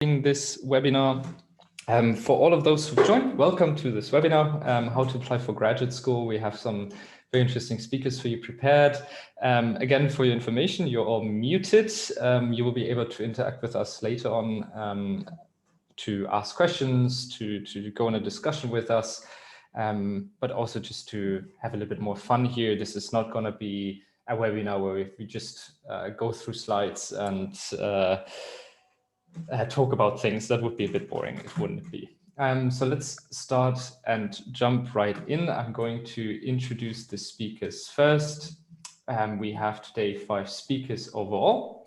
This webinar. For all of those who've joined, welcome to this webinar, how to apply for graduate school. We have some very interesting speakers for you prepared. Again, for your information, you're all muted. You will be able to interact with us later on to ask questions, to go on a discussion with us, but also just to have a little bit more fun here. This is not going to be a webinar where we just go through slides and talk about things. That would be a bit boring, it wouldn't be. So let's start and jump right in. I'm going to introduce the speakers first. We have today 5 speakers overall.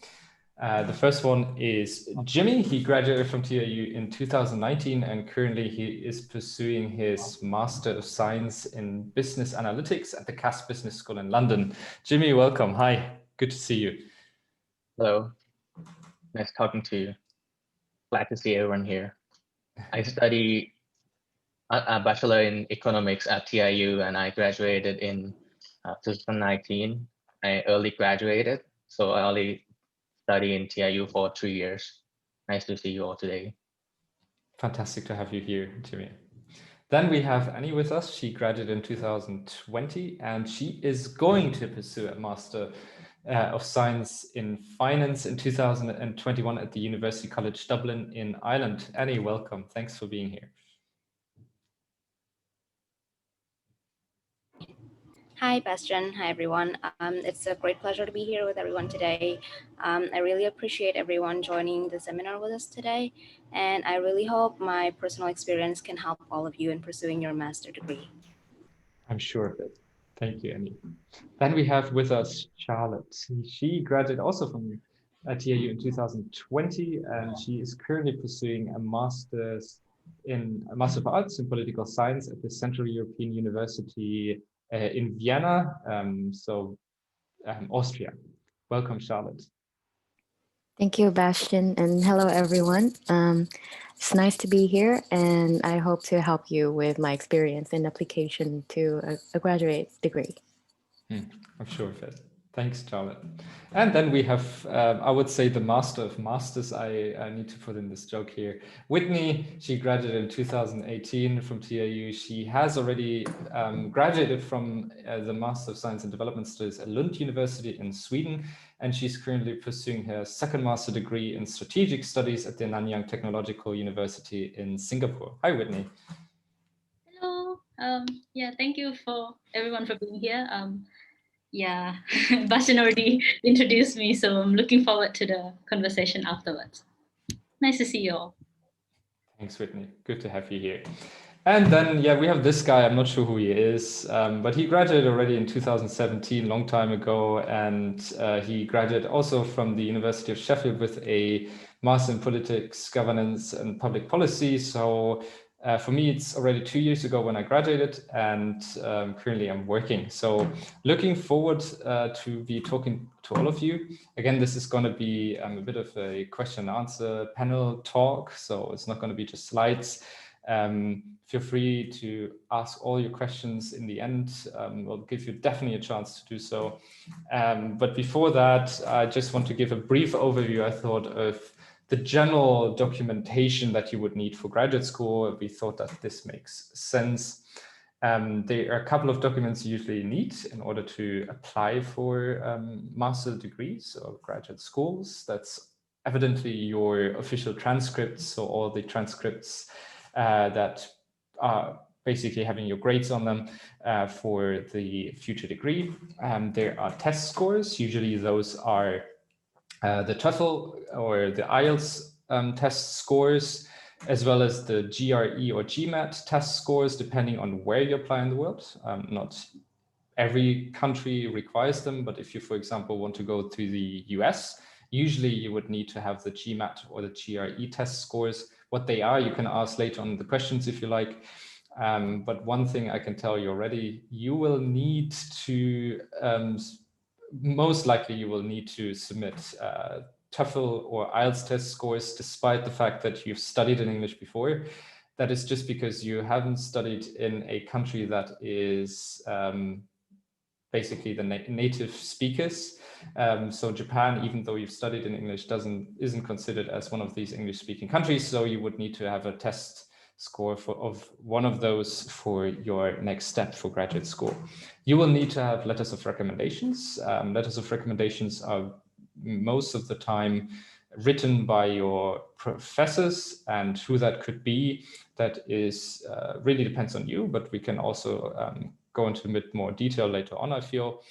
The first one is Jimmy. He graduated from TIU in 2019 and currently he is pursuing his Master of Science in Business Analytics at the Cass Business School in London. Jimmy, welcome. Hi, good to see you. Hello, nice talking to you. Glad to see everyone here. I study a bachelor in economics at TIU and I graduated in 2019. I early graduated, so I only study in TIU for 3 years. Nice to see you all today. Fantastic to have you here, Jimmy. Then we have Annie with us. She graduated in 2020 and she is going to pursue a Master of Science in Finance in 2021 at the University College Dublin in Ireland. Annie, welcome. Thanks for being here. Hi, Bastian. Hi, everyone. It's a great pleasure to be here with everyone today. I really appreciate everyone joining the seminar with us today, and I really hope my personal experience can help all of you in pursuing your master's degree. I'm sure of it. Thank you, Annie. Then we have with us Charlotte. She graduated also from TIU in 2020, and she is currently pursuing a Master of Arts in Political Science at the Central European University in Vienna, Austria. Welcome, Charlotte. Thank you, Bastian, and hello, everyone. It's nice to be here, and I hope to help you with my experience in application to a graduate degree. I'm sure of it. Thanks, Charlotte. And then we have, I would say, the Master of Masters. I need to put in this joke here. Whitney, she graduated in 2018 from TIU. She has already graduated from the Master of Science and Development Studies at Lund University in Sweden. And she's currently pursuing her second master degree in strategic studies at the Nanyang Technological University in Singapore. Hi, Whitney. Hello. Yeah, thank you for everyone for being here. Yeah, Bastian already introduced me, so I'm looking forward to the conversation afterwards. Nice to see you all. Thanks, Whitney. Good to have you here. And then, yeah, we have this guy. I'm not sure who he is, but he graduated already in 2017, long time ago. And he graduated also from the University of Sheffield with a Master in Politics, Governance and Public Policy. So for me, it's already 2 years ago when I graduated, and currently I'm working. So looking forward to be talking to all of you. Again, this is going to be a bit of a question and answer panel talk. So it's not going to be just slides. Feel free to ask all your questions in the end. We'll give you definitely a chance to do so. But before that, I just want to give a brief overview, I thought, of the general documentation that you would need for graduate school. We thought that this makes sense. There are a couple of documents you usually need in order to apply for master degrees or graduate schools. That's evidently your official transcripts, so all the transcripts that are basically having your grades on them for the future degree. There are test scores. Usually those are the TOEFL or the IELTS test scores, as well as the GRE or GMAT test scores, depending on where you apply in the world. Not every country requires them, but if you, for example, want to go to the US, usually you would need to have the GMAT or the GRE test scores. What they are, you can ask later on the questions if you like. But one thing I can tell you already, you will need to, most likely you will need to submit TOEFL or IELTS test scores, despite the fact that you've studied in English before. That is just because you haven't studied in a country that is basically the native speakers. So Japan, even though you've studied in English, isn't considered as one of these English-speaking countries. So you would need to have a test score of one of those for your next step for graduate school. You will need to have letters of recommendations. Letters of recommendations are most of the time written by your professors, and who that could be, that is really depends on you, but we can also go into a bit more detail later on, I feel.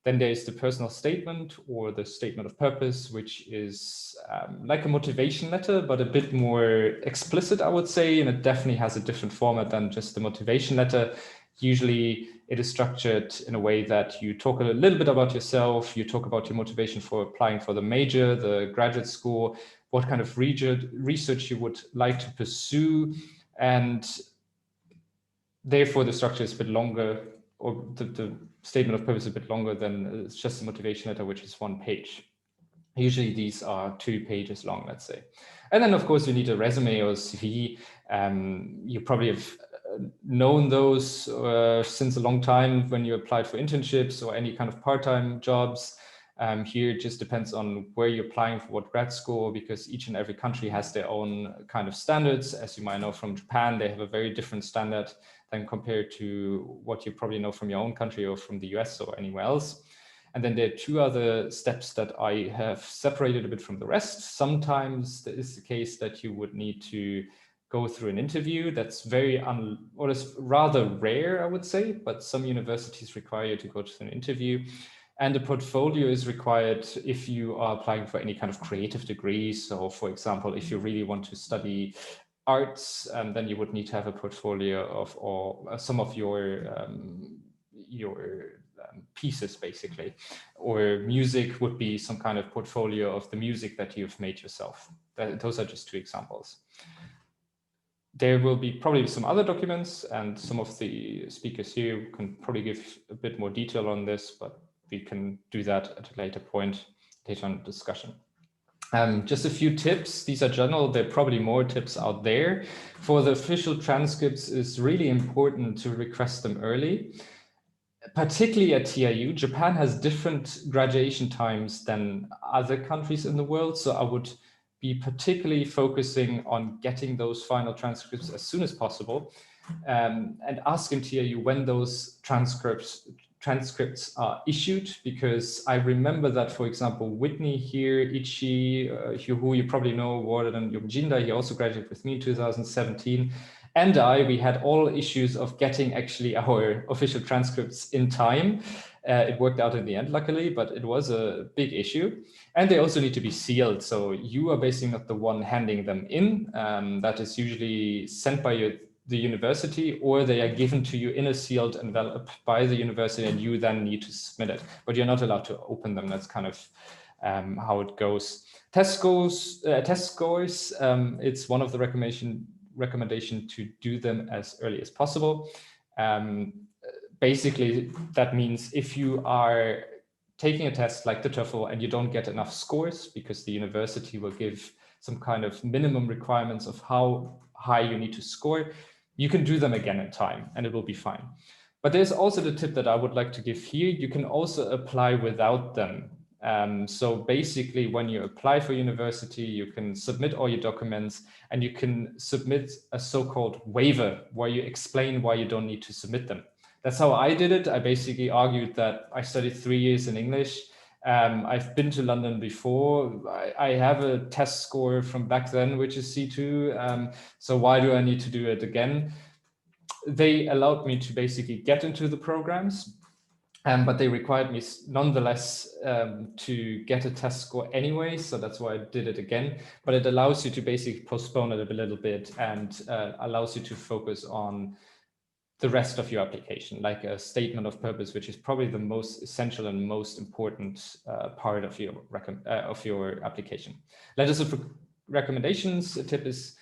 Then there's the personal statement or the statement of purpose, which is like a motivation letter, but a bit more explicit, I would say, and it definitely has a different format than just the motivation letter. Usually it is structured in a way that you talk a little bit about yourself, you talk about your motivation for applying for the major, the graduate school, what kind of research you would like to pursue, and therefore the structure is a bit longer, or the statement of purpose is a bit longer than it's just a motivation letter, which is 1 page. Usually these are 2 pages long, let's say. And then of course you need a resume or CV. You probably have known those since a long time when you applied for internships or any kind of part-time jobs. Here it just depends on where you're applying for what grad school, because each and every country has their own kind of standards. As you might know from Japan, they have a very different standard than compared to what you probably know from your own country or from the US or anywhere else. And then there are 2 other steps that I have separated a bit from the rest. Sometimes there is the case that you would need to go through an interview. That's or it's rather rare, I would say, but some universities require you to go to an interview. And a portfolio is required if you are applying for any kind of creative degree. So for example, if you really want to study arts, then you would need to have a portfolio of some of your pieces, basically. Or music would be some kind of portfolio of the music that you've made yourself. Those are just 2 examples. There will be probably some other documents, and some of the speakers here can probably give a bit more detail on this, but we can do that at a later point, later on in the discussion. Just a few tips. These are general. There are probably more tips out there. For the official transcripts, it's really important to request them early. Particularly at TIU, Japan has different graduation times than other countries in the world. So I would be particularly focusing on getting those final transcripts as soon as possible, and asking TIU when those transcripts are issued, because I remember that, for example, Whitney here, Ichi, who you probably know, Warden and Yongjinda, he also graduated with me in 2017. And we had all issues of getting actually our official transcripts in time. It worked out in the end, luckily, but it was a big issue. And they also need to be sealed. So you are basically not the one handing them in. That is usually sent by the university, or they are given to you in a sealed envelope by the university, and you then need to submit it. But you're not allowed to open them. That's kind of how it goes. Test scores, it's one of the recommendation to do them as early as possible. Basically, that means if you are taking a test like the TOEFL and you don't get enough scores, because the university will give some kind of minimum requirements of how high you need to score, you can do them again in time and it will be fine. But there's also the tip that I would like to give here. You can also apply without them. So basically, when you apply for university, you can submit all your documents and you can submit a so-called waiver where you explain why you don't need to submit them. That's how I did it. I basically argued that I studied 3 years in English. I've been to London before. I have a test score from back then, which is C2. So why do I need to do it again? They allowed me to basically get into the programs, but they required me nonetheless to get a test score anyway. So that's why I did it again. But it allows you to basically postpone it a little bit and allows you to focus on the rest of your application, like a statement of purpose, which is probably the most essential and most important part of your application. Letters of recommendations. A tip is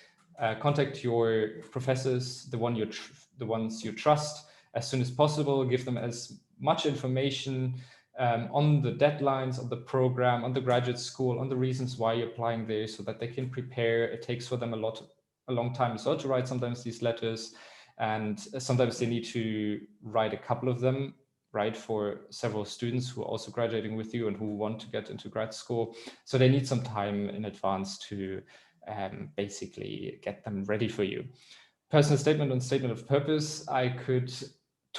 contact your professors, the ones you trust, as soon as possible. Give them as much information on the deadlines of the program, on the graduate school, on the reasons why you're applying there, so that they can prepare. It takes for them a long time as well to write sometimes these letters. And sometimes they need to write a couple of them write for several students who are also graduating with you and who want to get into grad school. So they need some time in advance to basically get them ready for you. Personal statement and statement of purpose. I could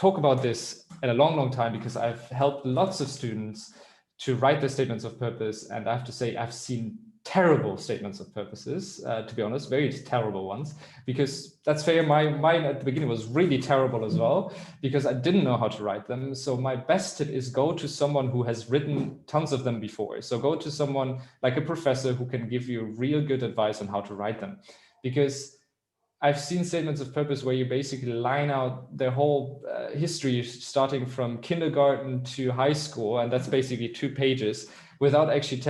talk about this in a long, long time because I've helped lots of students to write their statements of purpose. And I have to say, I've seen terrible statements of purposes, to be honest, very terrible ones, because that's fair. Mine at the beginning was really terrible as well, because I didn't know how to write them. So my best tip is go to someone who has written tons of them before. So go to someone like a professor who can give you real good advice on how to write them, because I've seen statements of purpose where you basically line out their whole history, starting from kindergarten to high school, and that's basically 2 pages, without actually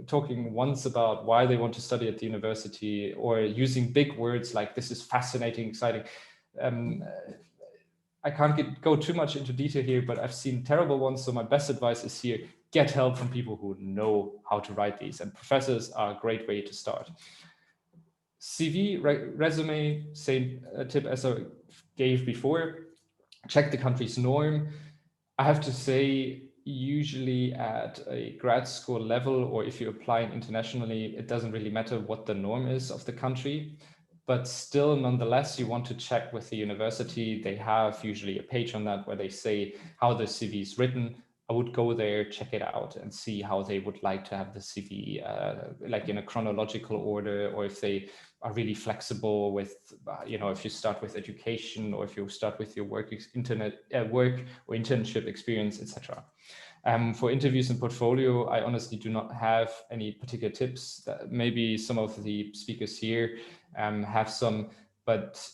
talking once about why they want to study at the university, or using big words like "this is fascinating, exciting." I can't go too much into detail here, but I've seen terrible ones. So my best advice is here: get help from people who know how to write these, and professors are a great way to start. CV, resume, same tip as I gave before. Check the country's norm. I have to say, usually at a grad school level, or if you're applying internationally, it doesn't really matter what the norm is of the country. But still, nonetheless, you want to check with the university. They have usually a page on that where they say how the CV is written. I would go there, check it out, and see how they would like to have the CV, like in a chronological order, or if they are really flexible with, if you start with education, or if you start with your work or internship experience, etc. For interviews and portfolio, I honestly do not have any particular tips. Maybe some of the speakers here have some, but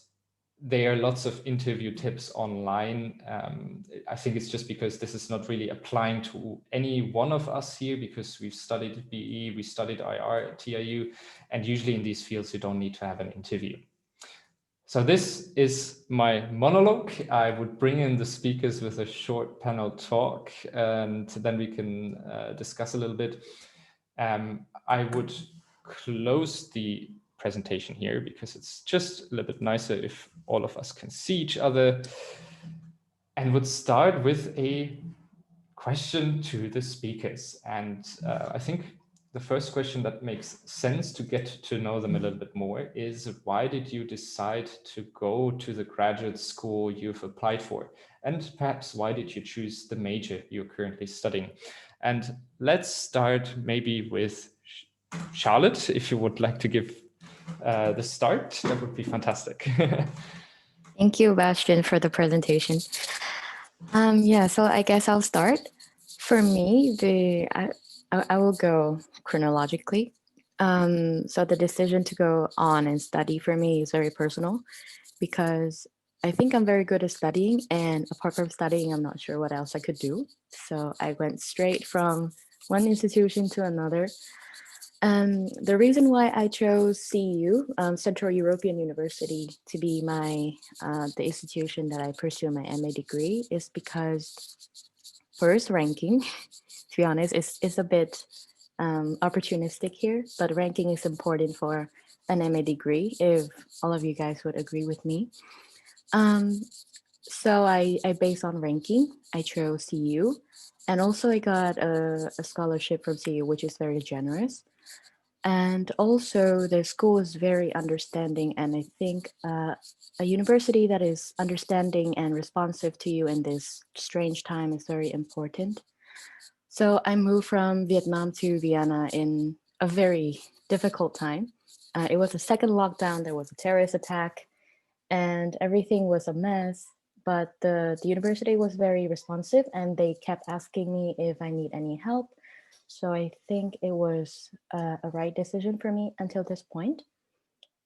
there are lots of interview tips online. I think it's just because this is not really applying to any one of us here, because we've studied BE, we studied IR at TIU, and usually in these fields, you don't need to have an interview. So this is my monologue. I would bring in the speakers with a short panel talk, and then we can discuss a little bit. I would close the presentation here because it's just a little bit nicer if all of us can see each other, and would start with a question to the speakers. And I think the first question that makes sense to get to know them a little bit more is, why did you decide to go to the graduate school you've applied for? And perhaps why did you choose the major you're currently studying? And let's start maybe with Charlotte, if you would like to give the start, that would be fantastic. Thank you, Bastian, for the presentation. Yeah, so I guess I'll start. For me, I will go chronologically. So the decision to go on and study for me is very personal, because I think I'm very good at studying, and apart from studying, I'm not sure what else I could do. So I went straight from one institution to another. The reason why I chose CEU, Central European University, to be the institution that I pursue my MA degree is because, first, ranking. To be honest, is a bit opportunistic here, but ranking is important for an MA degree, if all of you guys would agree with me. So I based on ranking, I chose CEU, and also I got a scholarship from CEU, which is very generous. And also the school is very understanding, and I think a university that is understanding and responsive to you in this strange time is very important. So I moved from Vietnam to Vienna in a very difficult time. It was a second lockdown, there was a terrorist attack, and everything was a mess. But the university was very responsive, and they kept asking me if I need any help. So I think it was a right decision for me until this point.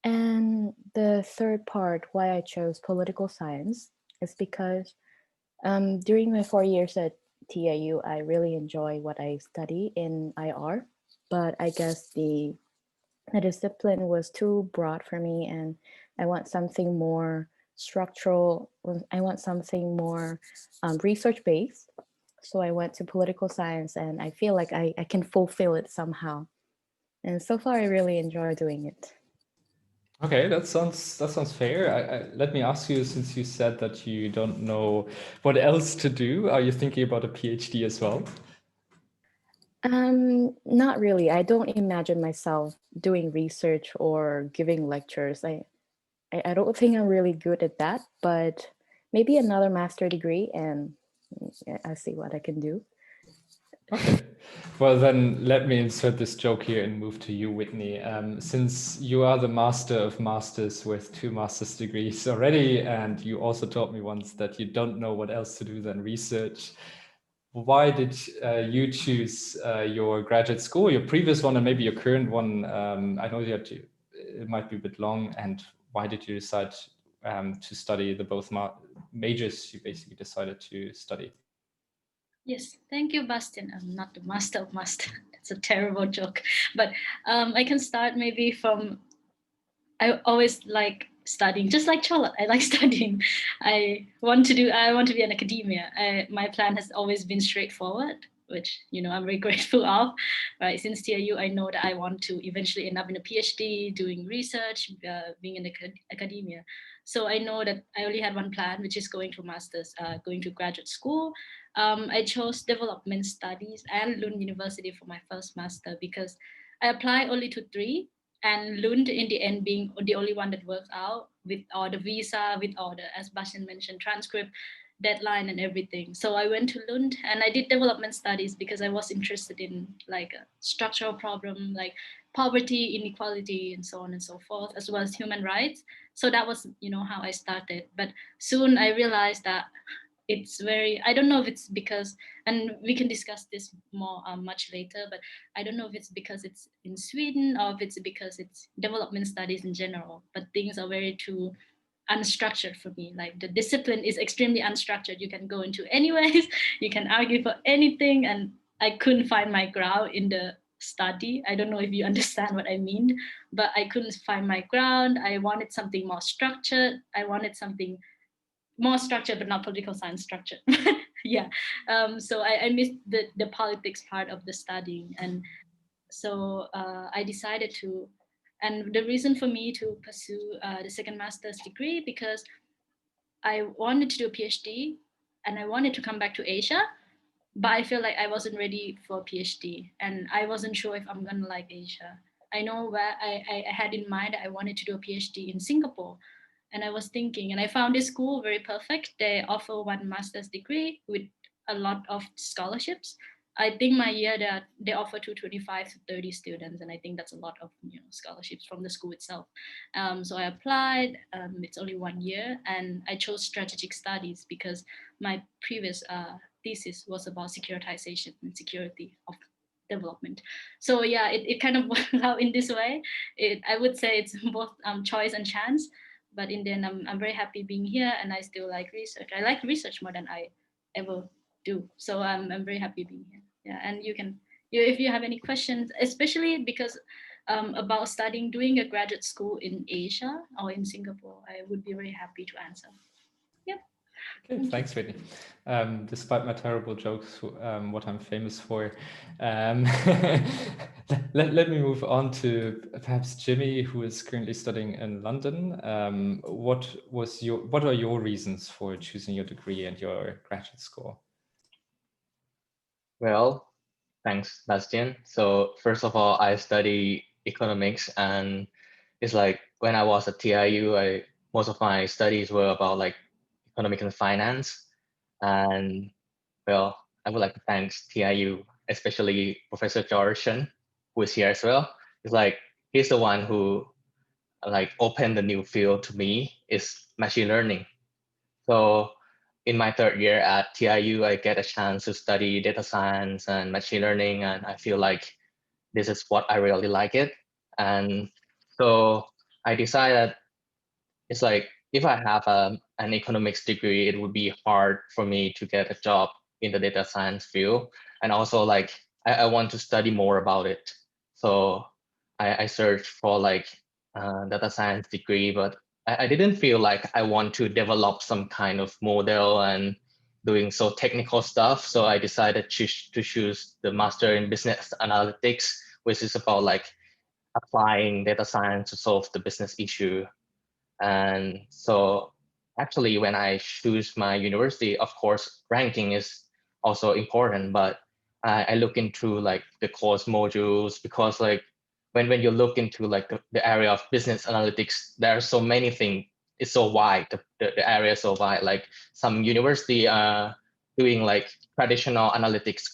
And the third part, why I chose political science, is because during my 4 years at TIU, I really enjoy what I study in IR, but I guess the discipline was too broad for me, and I want something more structural. I want something more research-based. So I went to political science, and I feel like I can fulfill it somehow. And so far, I really enjoy doing it. Okay, that sounds fair. Let me ask you, since you said that you don't know what else to do, are you thinking about a PhD as well? Not really. I don't imagine myself doing research or giving lectures. I don't think I'm really good at that, but maybe another master degree, and I'll see what I can do. Okay. Well, then let me insert this joke here and move to you, Whitney. Since you are the master of masters with 2 master's degrees already, and you also told me once that you don't know what else to do than research, why did you choose your graduate school, your previous one and maybe your current one? I know it might be a bit long, and why did you decide to study the both majors you basically decided to study? Yes, thank you, Bastian. I'm not the master of master. That's a terrible joke. But I can start maybe from, I always like studying, just like Charlotte. I like studying. I want to be in academia. My plan has always been straightforward, which, I'm very grateful of. Right, since TIU, I know that I want to eventually end up in a PhD, doing research, being in academia. So I know that I only had one plan, which is going to master's, going to graduate school. I chose development studies and Lund University for my first master because I applied only to 3, and Lund in the end being the only one that worked out with all the visa, with all the, as Bastian mentioned, transcript, deadline and everything. So I went to Lund and I did development studies because I was interested in like a structural problem, like poverty, inequality, and so on and so forth, as well as human rights. So that was, how I started. But soon I realized that it's very, I don't know if it's because, and we can discuss this more much later, but I don't know if it's because it's in Sweden or if it's because it's development studies in general, but things are very too unstructured for me. Like the discipline is extremely unstructured. You can go into anyways, you can argue for anything, and I couldn't find my ground in the study. I don't know if you understand what I mean, but I couldn't find my ground. I wanted something more structured. I wanted something more structured, but not political science structured. Yeah. So I missed the politics part of the studying. And so I decided to, and the reason for me to pursue the second master's degree, because I wanted to do a PhD and I wanted to come back to Asia, but I feel like I wasn't ready for a PhD and I wasn't sure if I'm gonna like Asia. I know where I had in mind that I wanted to do a PhD in Singapore. And I was thinking, and I found this school very perfect. They offer 1 master's degree with a lot of scholarships. I think my year that they offer to 25 to 30 students, and I think that's a lot of scholarships from the school itself. So I applied. It's only 1 year, and I chose strategic studies because my previous thesis was about securitization and security of development. So yeah, it kind of worked out in this way. I would say it's both choice and chance, but in the end, I'm very happy being here, and I still like research. I like research more than I ever do. So I'm very happy being here. Yeah, and if you have any questions, especially because about studying, doing a graduate school in Asia or in Singapore, I would be very happy to answer. Yep. Okay, thanks, Whitney. Despite my terrible jokes, what I'm famous for, let me move on to perhaps Jimmy, who is currently studying in London. What are your reasons for choosing your degree and your graduate school? Well, thanks, Bastian. So first of all, I study economics, and it's like when I was at TIU, most of my studies were about like economic and finance. And well, I would like to thank TIU, especially Professor Georgian, who is here as well. It's like he's the one who like opened the new field to me, is machine learning. So in my 3rd year at TIU, I get a chance to study data science and machine learning, and I feel like this is what I really like it. And so I decided it's like if I have an economics degree, it would be hard for me to get a job in the data science field. And also like I want to study more about it. So I searched for like data science degree, but I didn't feel like I want to develop some kind of model and doing so technical stuff. So I decided to choose the master in business analytics, which is about like applying data science to solve the business issue. And so actually when I choose my university, of course, ranking is also important, but I look into like the course modules, because like when you look into like the area of business analytics, there are so many things. It's so wide, the area is so wide. Like some university are doing like traditional analytics,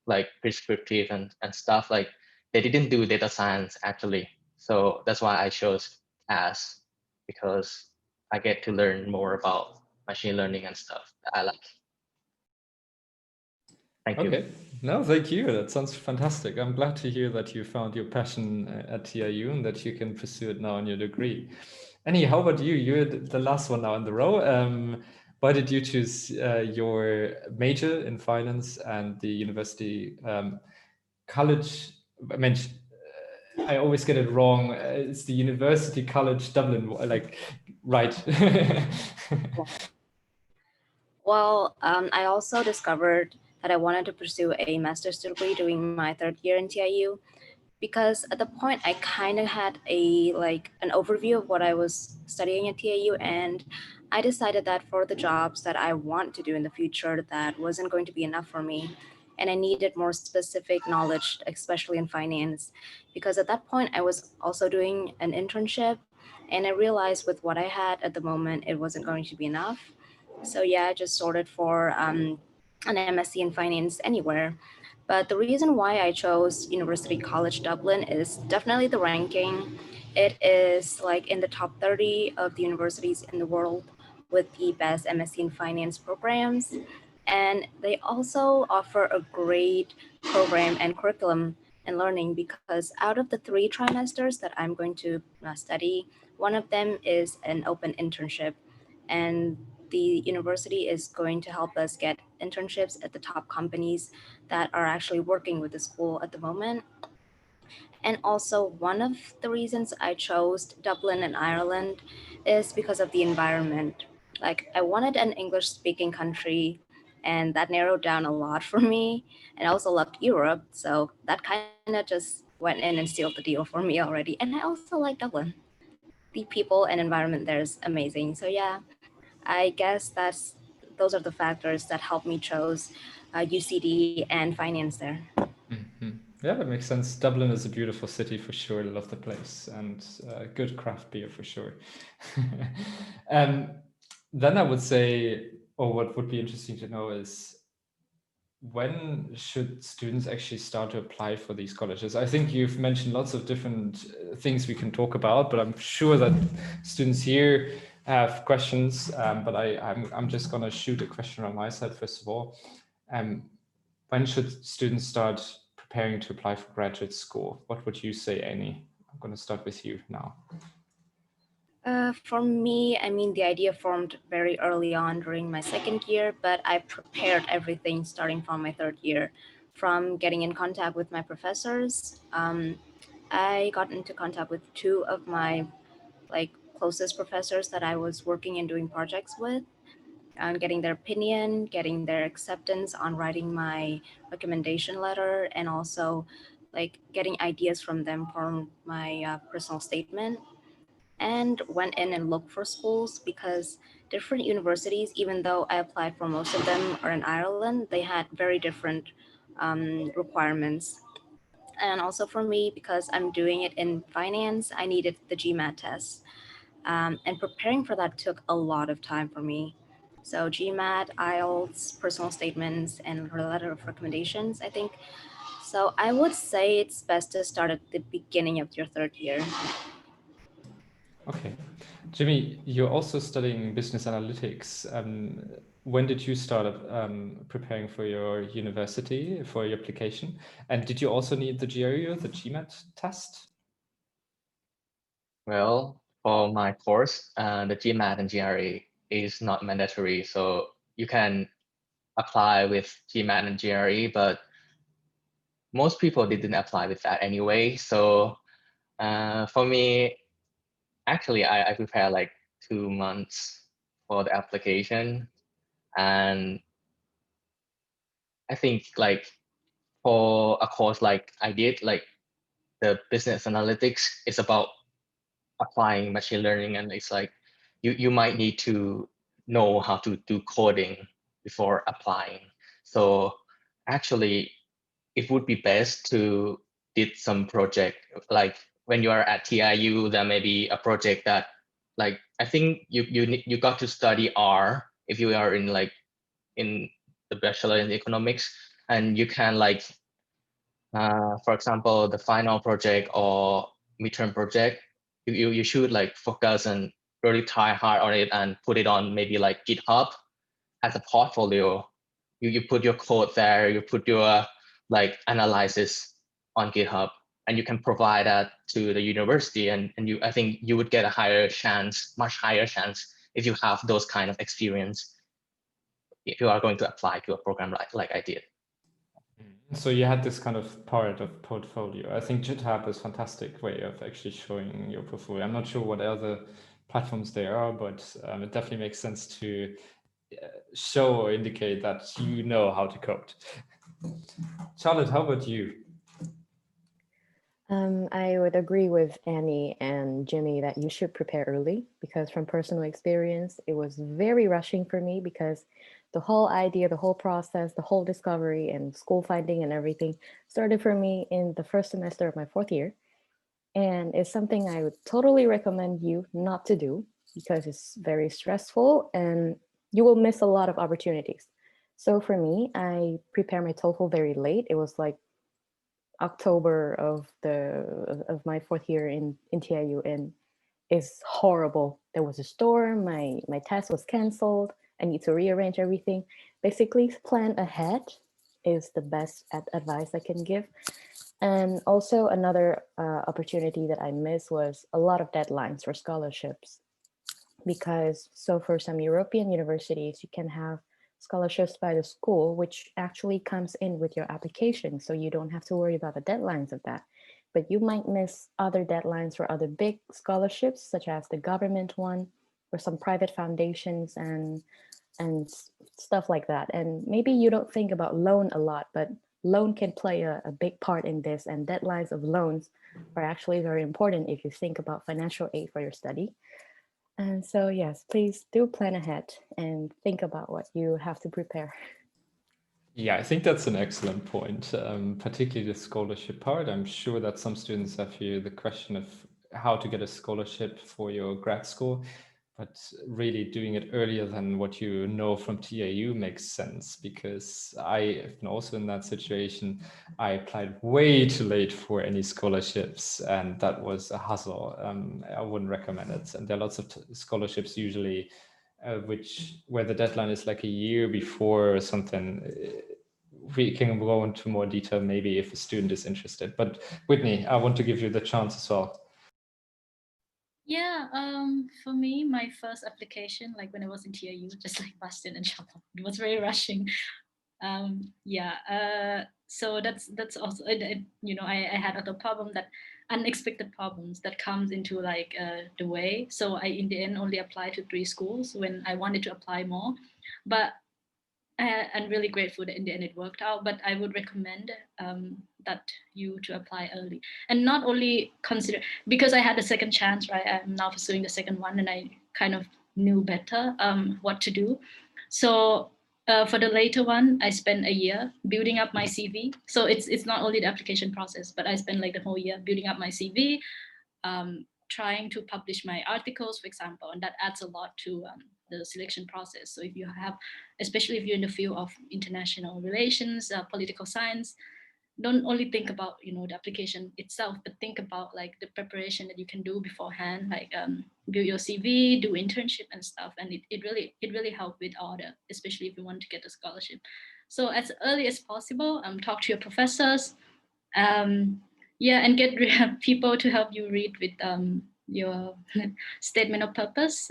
like prescriptive and stuff. Like they didn't do data science actually. So that's why I chose as, because I get to learn more about machine learning and stuff that I like. Thank you. Okay. No, thank you. That sounds fantastic. I'm glad to hear that you found your passion at TIU and that you can pursue it now in your degree. Annie, how about you? You're the last one now in the row. Why did you choose your major in finance and the university college? I mean, I always get it wrong. It's the University College Dublin, like, right? Well, I also discovered that I wanted to pursue a master's degree during my third year in TIU, because at the point I kind of had an overview of what I was studying at TIU, and I decided that for the jobs that I want to do in the future, that wasn't going to be enough for me, and I needed more specific knowledge, especially in finance, because at that point I was also doing an internship, and I realized with what I had at the moment it wasn't going to be enough. So yeah, I just sorted for an MSc in finance anywhere. But the reason why I chose University College Dublin is definitely the ranking. It is like in the top 30 of the universities in the world with the best MSc in finance programs. And they also offer a great program and curriculum and learning, because out of the 3 trimesters that I'm going to study, one of them is an open internship. And the university is going to help us get internships at the top companies that are actually working with the school at the moment. And also, one of the reasons I chose Dublin and Ireland is because of the environment. Like, I wanted an English speaking country, and that narrowed down a lot for me. And I also loved Europe, so that kind of just went in and sealed the deal for me already. And I also like Dublin. The people and environment there is amazing. So, yeah, I guess those are the factors that helped me chose UCD and finance there. Mhm. Yeah, that makes sense. Dublin is a beautiful city for sure. I love the place, and good craft beer for sure. um, then I would say, or what would be interesting to know is, when should students actually start to apply for these colleges? I think you've mentioned lots of different things we can talk about, but I'm sure that students here have questions. But I'm just going to shoot a question on my side first of all. When should students start preparing to apply for graduate school? What would you say, Annie? I'm going to start with you now. For me, I mean, the idea formed very early on during my second year, but I prepared everything starting from my third year, from getting in contact with my professors. I got into contact with 2 of my closest professors that I was working and doing projects with, and getting their opinion, getting their acceptance on writing my recommendation letter, and also like getting ideas from them for my personal statement. And went in and looked for schools, because different universities, even though I applied for most of them are in Ireland, they had very different requirements. And also for me, because I'm doing it in finance, I needed the GMAT test. And preparing for that took a lot of time for me. So GMAT, IELTS, personal statements, and a letter of recommendations, I think. So I would say it's best to start at the beginning of your third year. Okay. Jimmy, you're also studying business analytics. When did you start preparing for your university, for your application? And did you also need the GRE, the GMAT test? Well, for my course, the GMAT and GRE is not mandatory. So you can apply with GMAT and GRE, but most people didn't apply with that anyway. So for me, actually, I prepared like 2 months for the application. And I think like for a course like I did, like the business analytics is about applying machine learning, and it's like you might need to know how to do coding before applying. So actually, it would be best to did some project, like when you are at TIU, there may be a project that, like, I think you got to study R if you are in like in the bachelor in economics, and you can like for example, the final project or midterm project, you should like focus and really try hard on it and put it on maybe like GitHub as a portfolio. You put your code there, you put your like analysis on GitHub, and you can provide that to the university, and I think you would get a higher chance, much higher chance, if you have those kind of experience, if you are going to apply to a program like I did. So you had this kind of part of portfolio. I think GitHub is a fantastic way of actually showing your portfolio. I'm not sure what other platforms there are, but it definitely makes sense to show or indicate that you know how to code. Charlotte, how about you? I would agree with Annie and Jimmy that you should prepare early, because from personal experience, it was very rushing for me, because the whole idea, the whole process, the whole discovery and school finding and everything started for me in the first semester of my 4th year. And it's something I would totally recommend you not to do, because it's very stressful and you will miss a lot of opportunities. So for me, I prepared my TOEFL very late. It was like October of my 4th year in TIU, and it's horrible. There was a storm, my test was canceled. I need to rearrange everything. Basically, plan ahead is the best advice I can give. And also another opportunity that I missed was a lot of deadlines for scholarships, because so for some European universities, you can have scholarships by the school, which actually comes in with your application. So you don't have to worry about the deadlines of that. But you might miss other deadlines for other big scholarships, such as the government one or some private foundations and stuff like that. And maybe you don't think about loan a lot, but loan can play a big part in this, and deadlines of loans are actually very important if you think about financial aid for your study. And so, yes, please do plan ahead and think about what you have to prepare. Yeah, I think that's an excellent point, particularly the scholarship part. I'm sure that some students have here the question of how to get a scholarship for your grad school, but really doing it earlier than what you know from TAU makes sense, because I have been also in that situation. I applied way too late for any scholarships, and that was a hassle. I wouldn't recommend it. And there are lots of scholarships usually where the deadline is like a year before or something. We can go into more detail maybe if a student is interested. But Whitney, I want to give you the chance as well. Yeah, for me, my first application, like when I was in TIU, just like Bastian and Charlotte, it was very rushing. So that's also, I had other problem, that unexpected problems that comes into like the way. So I in the end only applied to 3 schools when I wanted to apply more, but I'm really grateful that in the end it worked out. But I would recommend that you to apply early, and not only consider, because I had a second chance, right? I'm now pursuing the second one, and I kind of knew better what to do. So for the later one, I spent a year building up my CV. So it's not only the application process, but I spent like the whole year building up my CV, trying to publish my articles, for example, and that adds a lot to the selection process. So if you have, especially if you're in the field of international relations, political science, don't only think about the application itself, but think about like the preparation that you can do beforehand, like build your CV, do internship and stuff, and it really helped with all the, especially if you want to get a scholarship. So as early as possible, talk to your professors, and get people to help you read with your statement of purpose.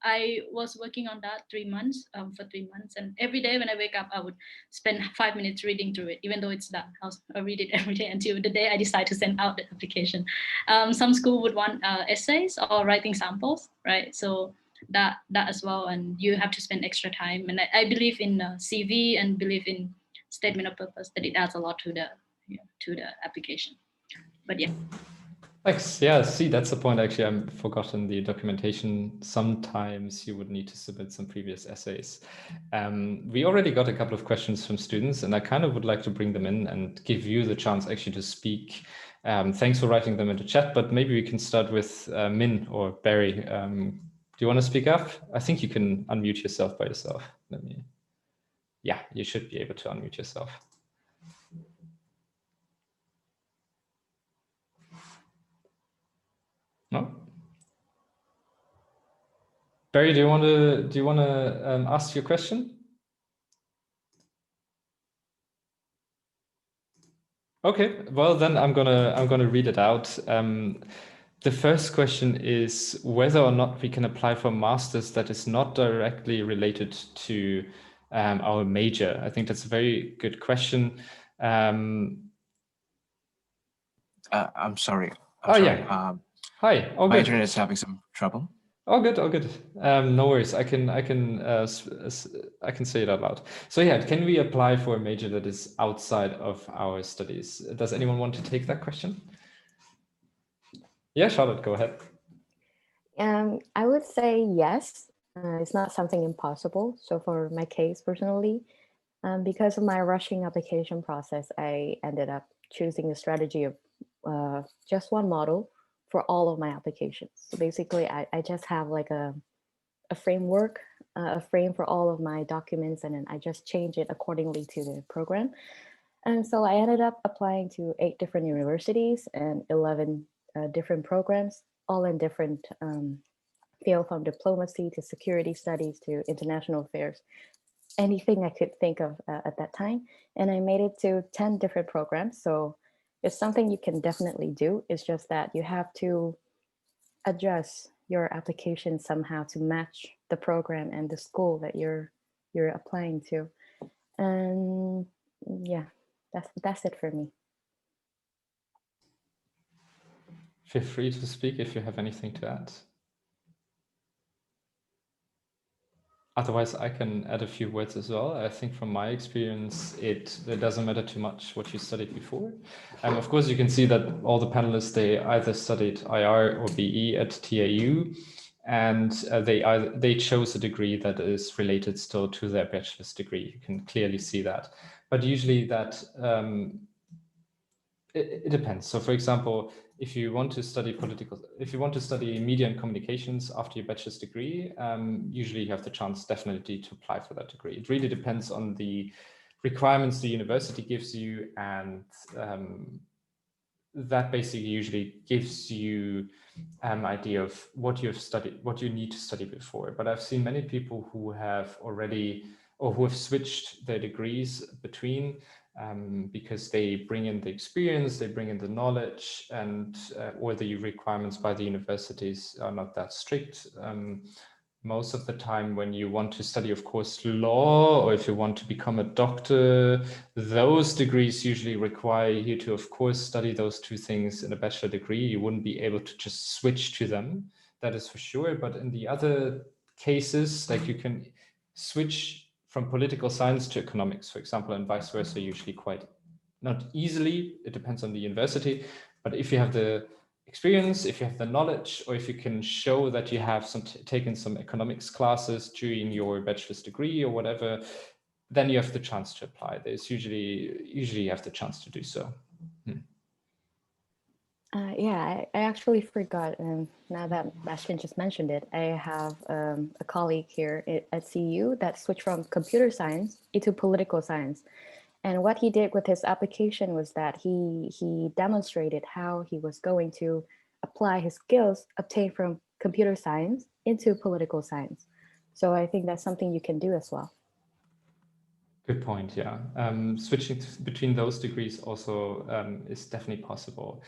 I was working on that 3 months, for 3 months, and every day when I wake up, I would spend 5 minutes reading through it, even though it's done. I'll read it every day until the day I decide to send out the application. Some school would want essays or writing samples, right? So that as well, and you have to spend extra time. And I believe in CV and believe in statement of purpose, that it adds a lot to the application. But yeah. Thanks. Yeah, see, that's the point. Actually, I've forgotten the documentation. Sometimes you would need to submit some previous essays. We already got a couple of questions from students, and I kind of would like to bring them in and give you the chance actually to speak. Thanks for writing them into chat, but maybe we can start with Min or Barry. Do you want to speak up? I think you can unmute yourself by yourself. Yeah, you should be able to unmute yourself. No? Barry, do you want to ask your question? Okay, well then I'm gonna read it out. The first question is whether or not we can apply for masters that is not directly related to our major. I think that's a very good question. I'm sorry. Yeah. Hi. All my good. internet is having some trouble. All good. No worries. I can say it out loud. So yeah, can we apply for a major that is outside of our studies? Does anyone want to take that question? Yeah, Charlotte, go ahead. I would say yes. It's not something impossible. So for my case personally, because of my rushing application process, I ended up choosing a strategy of just one model for all of my applications. So basically, I just have like a framework, a frame for all of my documents, and then I just change it accordingly to the program. And so I ended up applying to 8 different universities and 11 different programs, all in different field, from diplomacy to security studies to international affairs, anything I could think of at that time. And I made it to 10 different programs. So it's something you can definitely do. It's just that you have to adjust your application somehow to match the program and the school that you're applying to. And yeah, that's it for me. Feel free to speak if you have anything to add. Otherwise, I can add a few words as well. I think from my experience, it doesn't matter too much what you studied before. Of course, you can see that all the panelists, they either studied IR or BE at TAU, and they chose a degree that is related still to their bachelor's degree. You can clearly see that. But usually that it depends. So for example, if you want to study media and communications after your bachelor's degree, usually you have the chance definitely to apply for that degree. It really depends on the requirements the university gives you, and that basically usually gives you an idea of what you've studied, what you need to study before. But I've seen many people who have already, or who have switched their degrees between, because they bring in the experience, they bring in the knowledge, and or the requirements by the universities are not that strict. Most of the time when you want to study, of course, law, or if you want to become a doctor, those degrees usually require you to, of course, study those 2 things in a bachelor degree. You wouldn't be able to just switch to them, that is for sure. But in the other cases, like you can switch from political science to economics, for example, and vice versa, usually quite not easily. It depends on the university. But if you have the experience, if you have the knowledge, or if you can show that you have taken some economics classes during your bachelor's degree or whatever, then you have the chance to apply. There's usually you have the chance to do so. Yeah, I actually forgot. Now that Bastian just mentioned it, I have a colleague here at CU that switched from computer science into political science. And what he did with his application was that he demonstrated how he was going to apply his skills obtained from computer science into political science. So I think that's something you can do as well. Good point, yeah. Switching between those degrees also is definitely possible.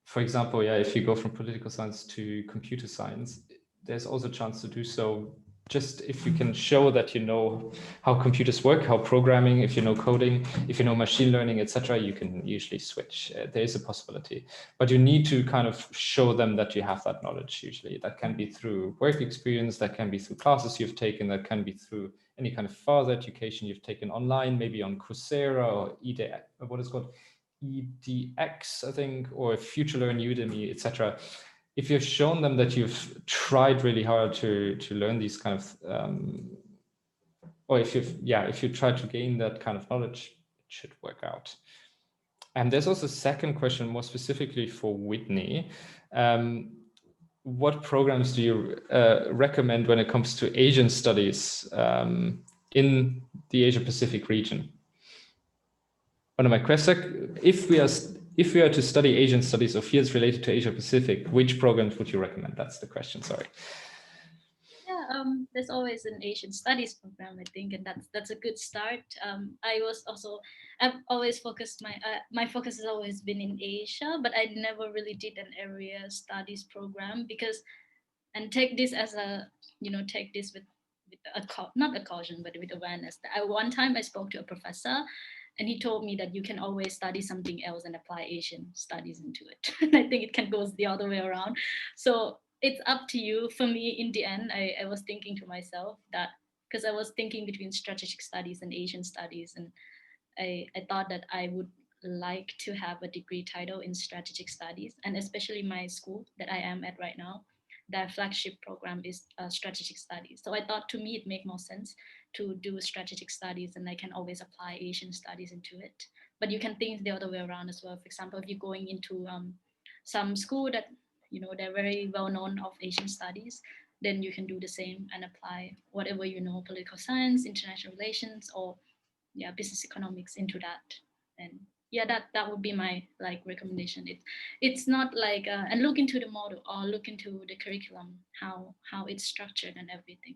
For example, yeah, if you go from political science to computer science, there's also a chance to do so. Just if you can show that you know how computers work, how programming, if you know coding, if you know machine learning, etc., you can usually switch. There is a possibility, but you need to kind of show them that you have that knowledge. Usually, that can be through work experience, that can be through classes you've taken, that can be through any kind of further education you've taken online, maybe on Coursera or what is called EDX, I think, or Future Learn, Udemy, etc. If you've shown them that you've tried really hard to learn these kind of, or if you try to gain that kind of knowledge, it should work out. And there's also a second question, more specifically for Whitney. What programs do you recommend when it comes to Asian studies in the Asia Pacific region? One of my questions: if we are to study Asian studies or fields related to Asia Pacific, which programs would you recommend? That's the question. Sorry. Yeah, there's always an Asian studies program, I think, and that's a good start. I've always focused my focus has always been in Asia, but I never really did an area studies program and take this as a, take this with not a caution, but with awareness. One time I spoke to a professor, and he told me that you can always study something else and apply Asian studies into it. And I think it can go the other way around. So it's up to you. For me, in the end, I was thinking to myself that, because I was thinking between strategic studies and Asian studies, and I thought that I would like to have a degree title in strategic studies, and especially my school that I am at right now, their flagship program is strategic studies. So I thought, to me it made more sense to do strategic studies, and I can always apply Asian studies into it. But you can think the other way around as well. For example, if you're going into some school that they're very well known of Asian studies, then you can do the same and apply whatever political science, international relations, or business economics into that. And that would be my recommendation. It's not like and look into the model or look into the curriculum, how it's structured and everything.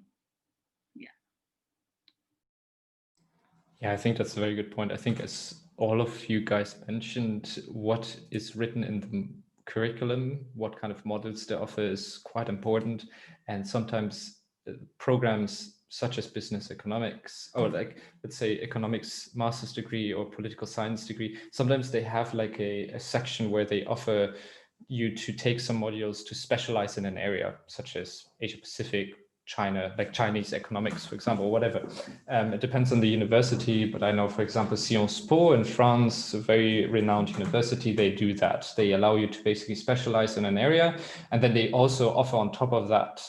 Yeah, I think that's a very good point. I think, as all of you guys mentioned, what is written in the curriculum, what kind of models they offer, is quite important. And sometimes programs such as business economics, or let's say economics master's degree or political science degree, sometimes they have a section where they offer you to take some modules to specialize in an area, such as Asia Pacific, China, like Chinese economics, for example, whatever. It depends on the university, but I know, for example, Sciences Po in France, a very renowned university, they do that. They allow you to basically specialize in an area, and then they also offer on top of that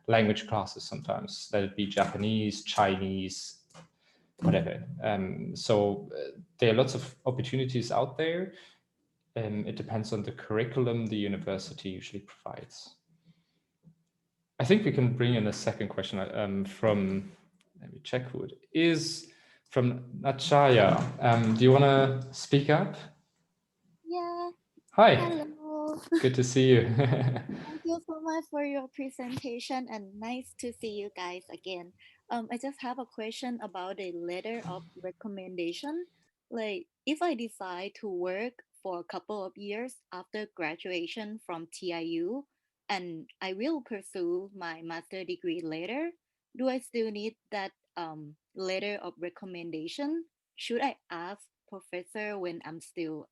language classes sometimes, let it be Japanese, Chinese, whatever. So there are lots of opportunities out there. It depends on the curriculum the university usually provides. I think we can bring in a second question from, let me check who it is, from Nachaya. Do you want to speak up? Yeah. Hi. Hello. Good to see you. Thank you so much for your presentation, and nice to see you guys again. I just have a question about a letter of recommendation. Like, if I decide to work for a couple of years after graduation from TIU, and I will pursue my master degree later, do I still need that letter of recommendation? Should I ask professor when I'm still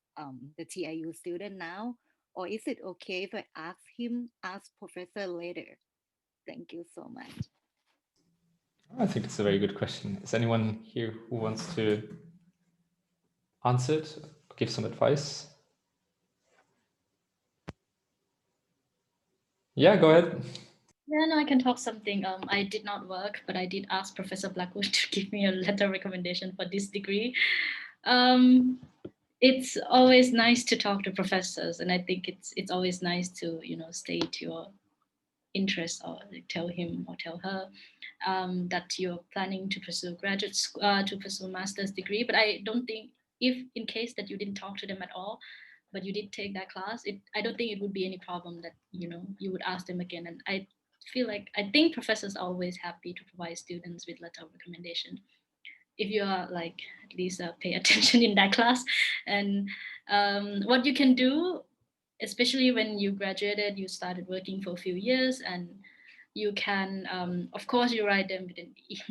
the TIU student now? Or is it okay if I ask professor later? Thank you so much. I think it's a very good question. Is anyone here who wants to answer it or give some advice? Yeah, go ahead. Yeah, no, I can talk something. I did not work, but I did ask Professor Blackwood to give me a letter recommendation for this degree. It's always nice to talk to professors, and I think it's always nice to state your interest, or tell him or tell her that you're planning to pursue graduate school, to pursue master's degree. But I don't think, if in case that you didn't talk to them at all, but you did take that class, I don't think it would be any problem that you would ask them again. And I think professors are always happy to provide students with letter of recommendation, if you are at least pay attention in that class. And what you can do, especially when you graduated, you started working for a few years, and you can of course you write them with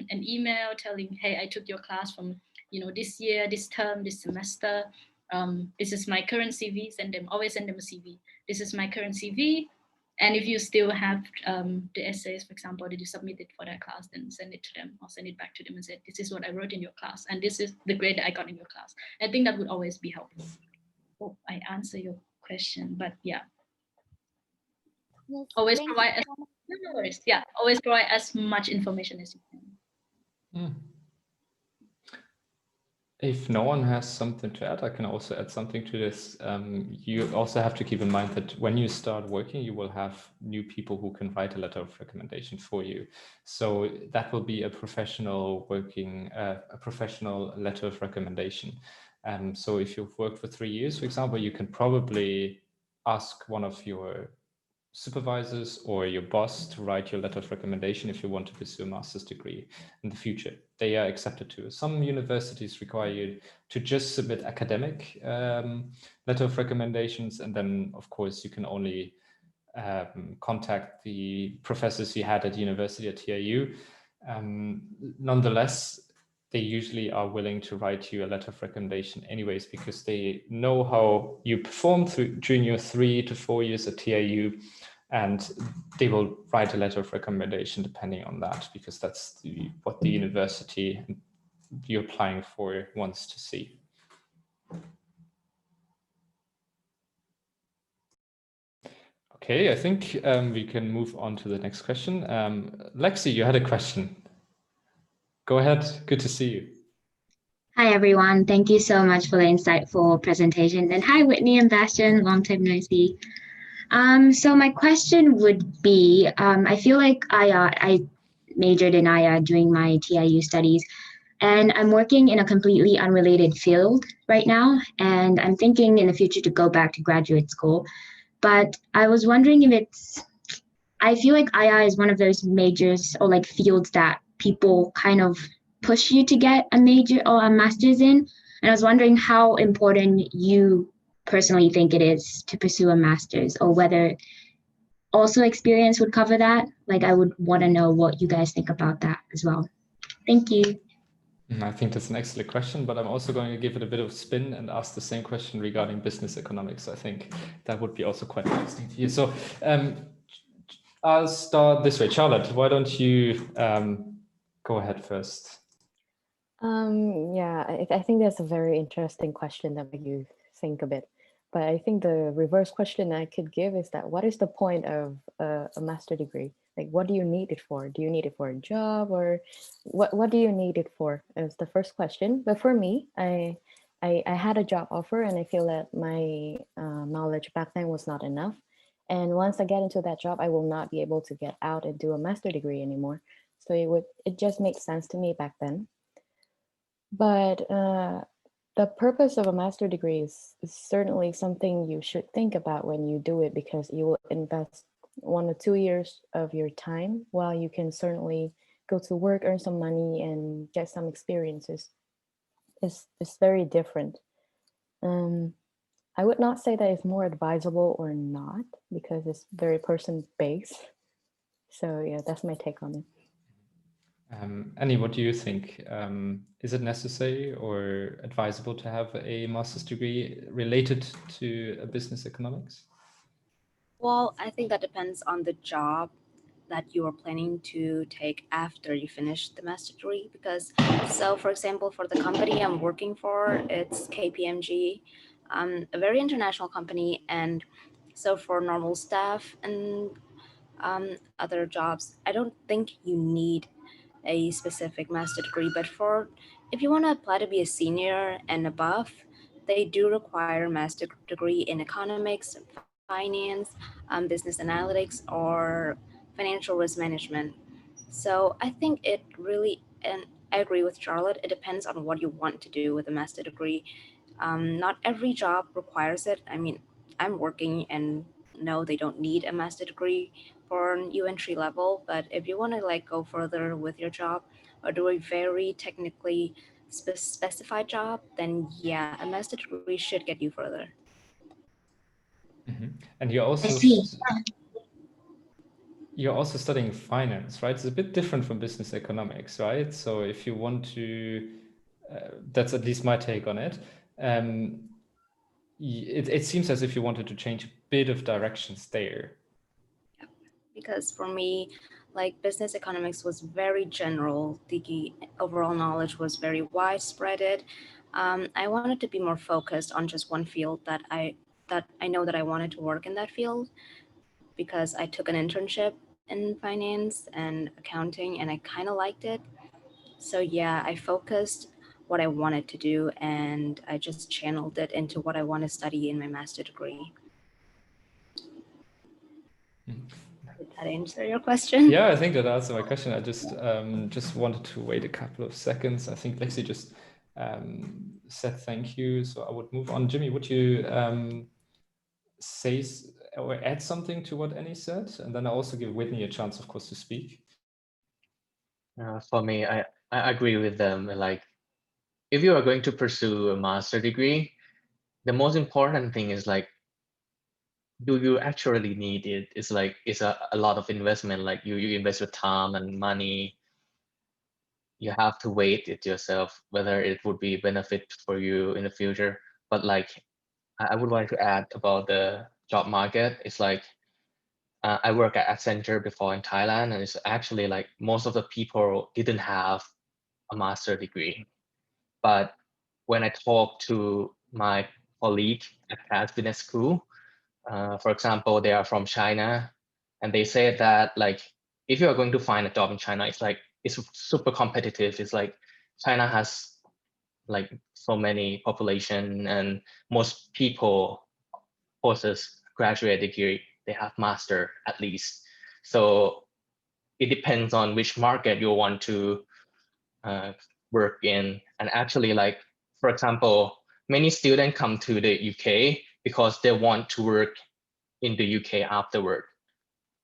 an email telling, hey, I took your class from this year, this term, this semester. This is my current CV. Always send them a CV. This is my current CV. And if you still have the essays, for example, that you submitted for that class, then send it to them or send it back to them and say, this is what I wrote in your class, and this is the grade that I got in your class. I think that would always be helpful. Hope I answer your question, but yeah. Yes, Always thank you provide as, so much. no worries. Yeah, always provide as much information as you can. If no one has something to add, I can also add something to this. You also have to keep in mind that when you start working, you will have new people who can write a letter of recommendation for you. So that will be a professional working, a professional letter of recommendation. So if you've worked for 3 years, for example, you can probably ask one of your supervisors or your boss to write your letter of recommendation if you want to pursue a master's degree in the future. They are accepted too. Some universities require you to just submit academic letter of recommendations, and then of course you can only contact the professors you had at university at TIU. Nonetheless, they usually are willing to write you a letter of recommendation anyways, because they know how you performed during your 3 to 4 years at TIU, and they will write a letter of recommendation depending on that, because that's what the university you're applying for wants to see. Okay, I think we can move on to the next question. Lexi, you had a question. Go ahead. Good to see you. Hi, everyone. Thank you so much for the insightful presentation. And hi, Whitney and Bastian. Long time no see. So my question would be, I feel like I majored in IA during my TIU studies, and I'm working in a completely unrelated field right now. And I'm thinking in the future to go back to graduate school. But I was wondering if I feel like II is one of those majors or like fields that people kind of push you to get a major or a master's in. And I was wondering how important you personally think it is to pursue a master's, or whether also experience would cover that. Like, I would want to know what you guys think about that as well. Thank you. I think that's an excellent question, but I'm also going to give it a bit of spin and ask the same question regarding business economics. I think that would be also quite interesting to hear. So I'll start this way. Charlotte, why don't you go ahead first? Yeah, I think that's a very interesting question that makes you think a bit. But I think the reverse question I could give is that what is the point of a master degree? Like, what do you need it for? Do you need it for a job, or what do you need it for? Is the first question. But for me, I had a job offer, and I feel that my knowledge back then was not enough. And once I get into that job, I will not be able to get out and do a master degree anymore. So it just makes sense to me back then. But the purpose of a master degree is certainly something you should think about when you do it, because you will invest 1 or 2 years of your time, while you can certainly go to work, earn some money, and get some experiences. It's very different. I would not say that it's more advisable or not, because it's very person-based. So yeah, that's my take on it. Annie, what do you think? Is it necessary or advisable to have a master's degree related to business economics? Well, I think that depends on the job that you are planning to take after you finish the master degree. Because, so for example, for the company I'm working for, it's KPMG, a very international company. And so for normal staff and other jobs, I don't think you need a specific master degree. But for if you want to apply to be a senior and above, they do require a master degree in economics, finance, business analytics, or financial risk management. So I think it really, and I agree with Charlotte, it depends on what you want to do with a master degree. Not every job requires it. I mean, I'm working and no, they don't need a master degree for new entry level. But if you want to like go further with your job or do a very technically specified job, then yeah, a master degree should get you further. Mm-hmm. And you're also studying finance, right? It's a bit different from business economics, right? So if you want to, that's at least my take on it. It seems as if you wanted to change a bit of directions there. because for me, like business economics was very general. The overall knowledge was very widespread. I wanted to be more focused on just one field that I know that I wanted to work in that field, because I took an internship in finance and accounting and I kind of liked it. So yeah, I focused what I wanted to do and I just channeled it into what I want to study in my master degree. Did that answer your question? Yeah, I think that answered my question. I just wanted to wait a couple of seconds. I think Lexi just said thank you, so I would move on. Jimmy, would you say or add something to what Annie said? And then I also give Whitney a chance, of course, to speak. For me, I agree with them. Like, if you are going to pursue a master degree, the most important thing is like, do you actually need it? It's like, it's a lot of investment. Like you invest your time and money. You have to weigh it yourself, whether it would be benefit for you in the future. But like, I would like to add about the job market. It's like, I work at Accenture before in Thailand, and it's actually like most of the people didn't have a master degree. But when I talk to my colleague at Paris Business School, for example, they are from China, and they say that like, if you are going to find a job in China, it's like, it's super competitive. It's like China has like so many population, and most people possess graduate degree, they have master at least. So it depends on which market you want to work in. And actually, like, for example, many students come to the UK because they want to work in the UK afterward.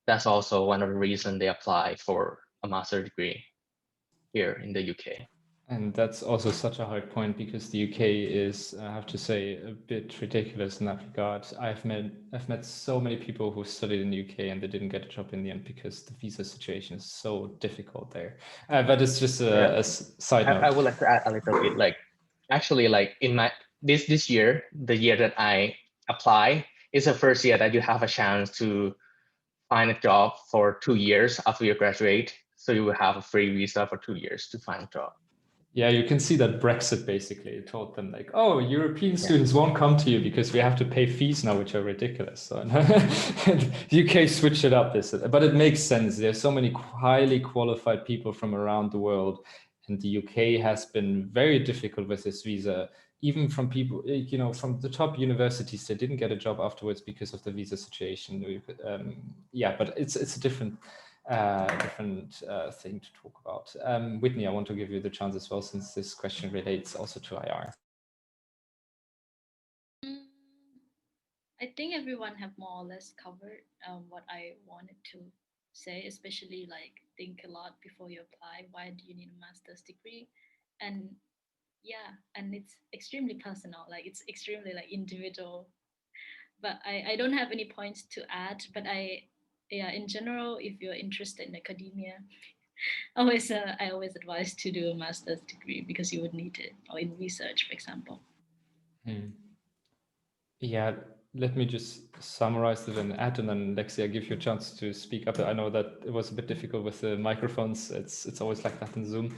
That's also one of the reasons they apply for a master degree here in the UK. And that's also such a hard point, because the UK is, I have to say, a bit ridiculous in that regard. I've met so many people who studied in the UK and they didn't get a job in the end because the visa situation is so difficult there. But it's just a side note. I would like to add a little bit. Like, actually, like in my this year, the year that I apply is the first year that you have a chance to find a job for 2 years after you graduate. So you will have a free visa for 2 years to find a job. Yeah, you can see that Brexit basically told them like, oh, European students won't come to you because we have to pay fees now, which are ridiculous. So UK switched it up, but it makes sense. There's so many highly qualified people from around the world, and the UK has been very difficult with this visa. Even from people, you know, from the top universities, they didn't get a job afterwards because of the visa situation. Yeah, but it's a different thing to talk about. Whitney, I want to give you the chance as well, since this question relates also to IR. I think everyone have more or less covered what I wanted to say, especially like think a lot before you apply. Why do you need a master's degree? And yeah, and it's extremely personal, like it's extremely like individual. But I don't have any points to add, but in general, if you're interested in academia, I always advise to do a master's degree because you would need it, or in research, for example. Yeah, let me just summarize it and add, and then Lexi, I give you a chance to speak up. I know that it was a bit difficult with the microphones. It's always like that in Zoom.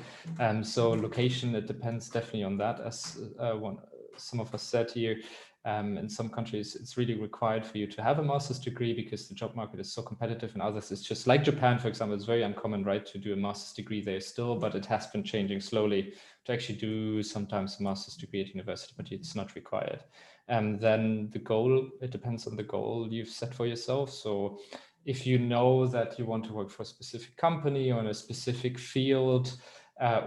So location, it depends definitely on that, as some of us said here. In some countries, it's really required for you to have a master's degree because the job market is so competitive. In others, it's just like Japan, for example, it's very uncommon, right, to do a master's degree there still, but it has been changing slowly to actually do sometimes a master's degree at university, but it's not required. And then the goal, it depends on the goal you've set for yourself. So if you know that you want to work for a specific company or in a specific field,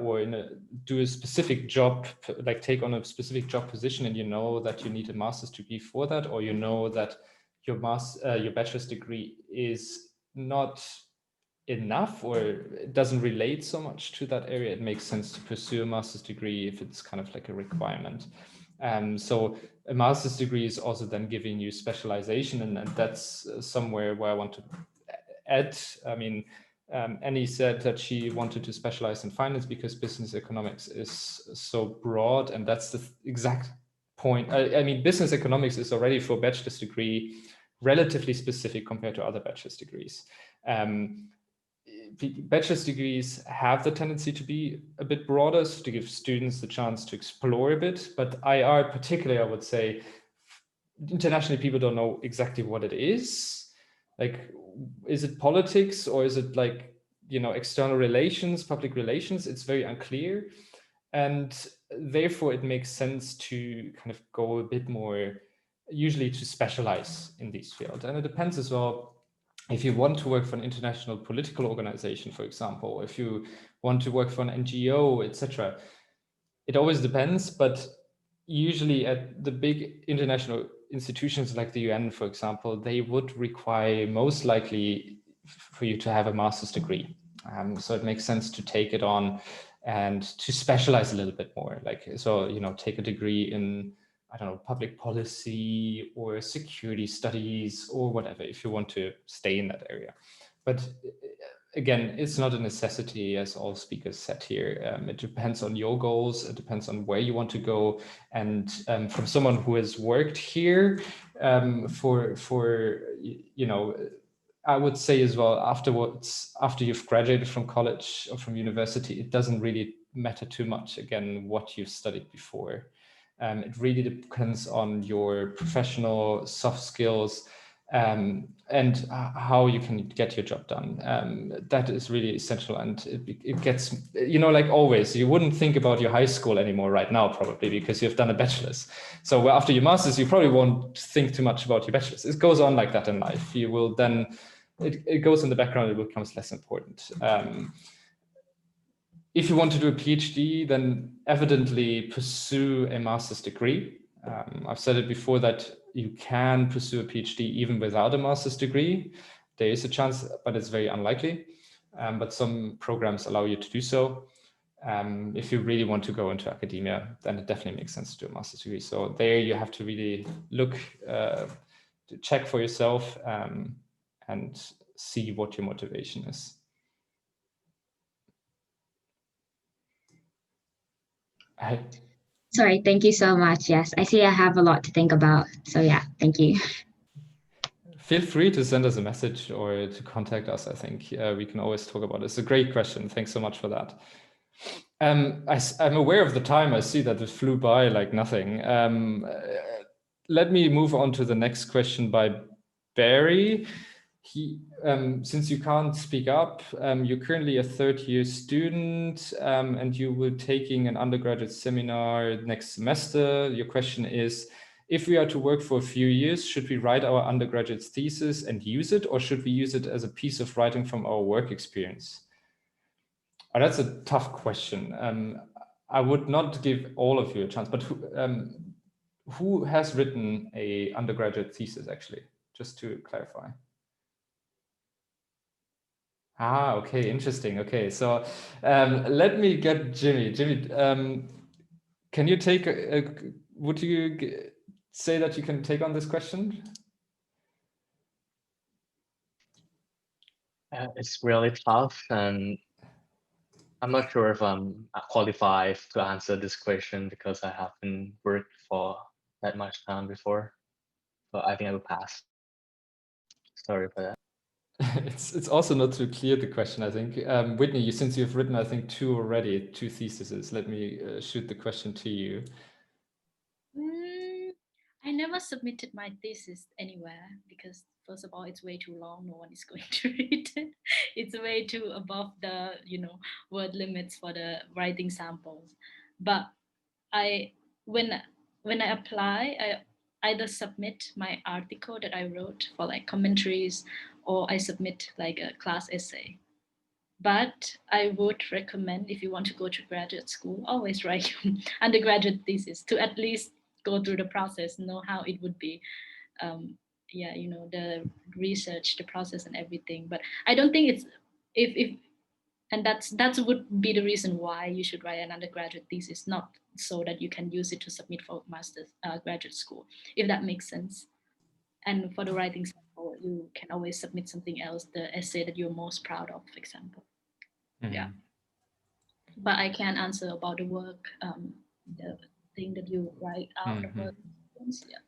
or do a specific job, like take on a specific job position, and you know that you need a master's degree for that, or you know that your bachelor's degree is not enough or it doesn't relate so much to that area, it makes sense to pursue a master's degree if it's kind of like a requirement. So a master's degree is also then giving you specialization, and that's somewhere where I want to add. I mean, Annie said that she wanted to specialize in finance because business economics is so broad, and that's the exact point. I mean, business economics is already for a bachelor's degree relatively specific compared to other bachelor's degrees. Bachelor's degrees have the tendency to be a bit broader, so to give students the chance to explore a bit. But IR particularly, I would say, internationally, people don't know exactly what it is. Like, is it politics or is it like, external relations, public relations? It's very unclear. And therefore, it makes sense to kind of go a bit more, usually to specialize in these fields. And it depends as well. If you want to work for an international political organization, for example, if you want to work for an NGO, etc., it always depends. But usually at the big international institutions like the UN, for example, they would require most likely for you to have a master's degree. So it makes sense to take it on and to specialize a little bit more. Like, so, take a degree in, I don't know, public policy or security studies or whatever, if you want to stay in that area. But again, it's not a necessity, as all speakers said here. It depends on your goals. It depends on where you want to go. And from someone who has worked here I would say as well, afterwards, after you've graduated from college or from university, it doesn't really matter too much, again, what you've studied before. It really depends on your professional soft skills and how you can get your job done. That is really essential. And it gets, like always, you wouldn't think about your high school anymore right now, probably, because you've done a bachelor's. So after your master's, you probably won't think too much about your bachelor's. It goes on like that in life. You will then, it goes in the background, it becomes less important. If you want to do a PhD, then evidently pursue a master's degree. I've said it before that you can pursue a PhD even without a master's degree. There is a chance, but it's very unlikely. But some programs allow you to do so. If you really want to go into academia, then it definitely makes sense to do a master's degree. So there you have to really look, to check for yourself and see what your motivation is. Sorry, thank you so much. Yes, I see I have a lot to think about. So yeah, thank you. Feel free to send us a message or to contact us. I think we can always talk about it. It's a great question. Thanks so much for that. I'm aware of the time. I see that it flew by like nothing. Let me move on to the next question by Barry. Since you can't speak up, you're currently a third-year student and you will be taking an undergraduate seminar next semester. Your question is, if we are to work for a few years, should we write our undergraduate thesis and use it, or should we use it as a piece of writing from our work experience? Oh, that's a tough question. I would not give all of you a chance, but who has written a undergraduate thesis, actually, just to clarify? Ah, okay, interesting. Okay, so let me get Jimmy. Jimmy, can you take, would you say that you can take on this question? It's really tough, and I'm not sure if I'm qualified to answer this question because I haven't worked for that much time before. But I think I will pass. Sorry for that. It's also not too clear, the question, I think. Whitney, since you've written, I think, two theses, let me shoot the question to you. I never submitted my thesis anywhere because, first of all, it's way too long. No one is going to read it. It's way too above the, word limits for the writing samples. But when I apply, I either submit my article that I wrote for like commentaries, or I submit like a class essay. But I would recommend, if you want to go to graduate school, always write your undergraduate thesis to at least go through the process, know how it would be. The research, the process and everything. But I don't think it's, if and that's would be the reason why you should write an undergraduate thesis, not so that you can use it to submit for master's graduate school, if that makes sense. And for the writing sample, you can always submit something else, the essay that you're most proud of, for example. Yeah, but I can't answer about the work, the thing that you write out of work. Yeah.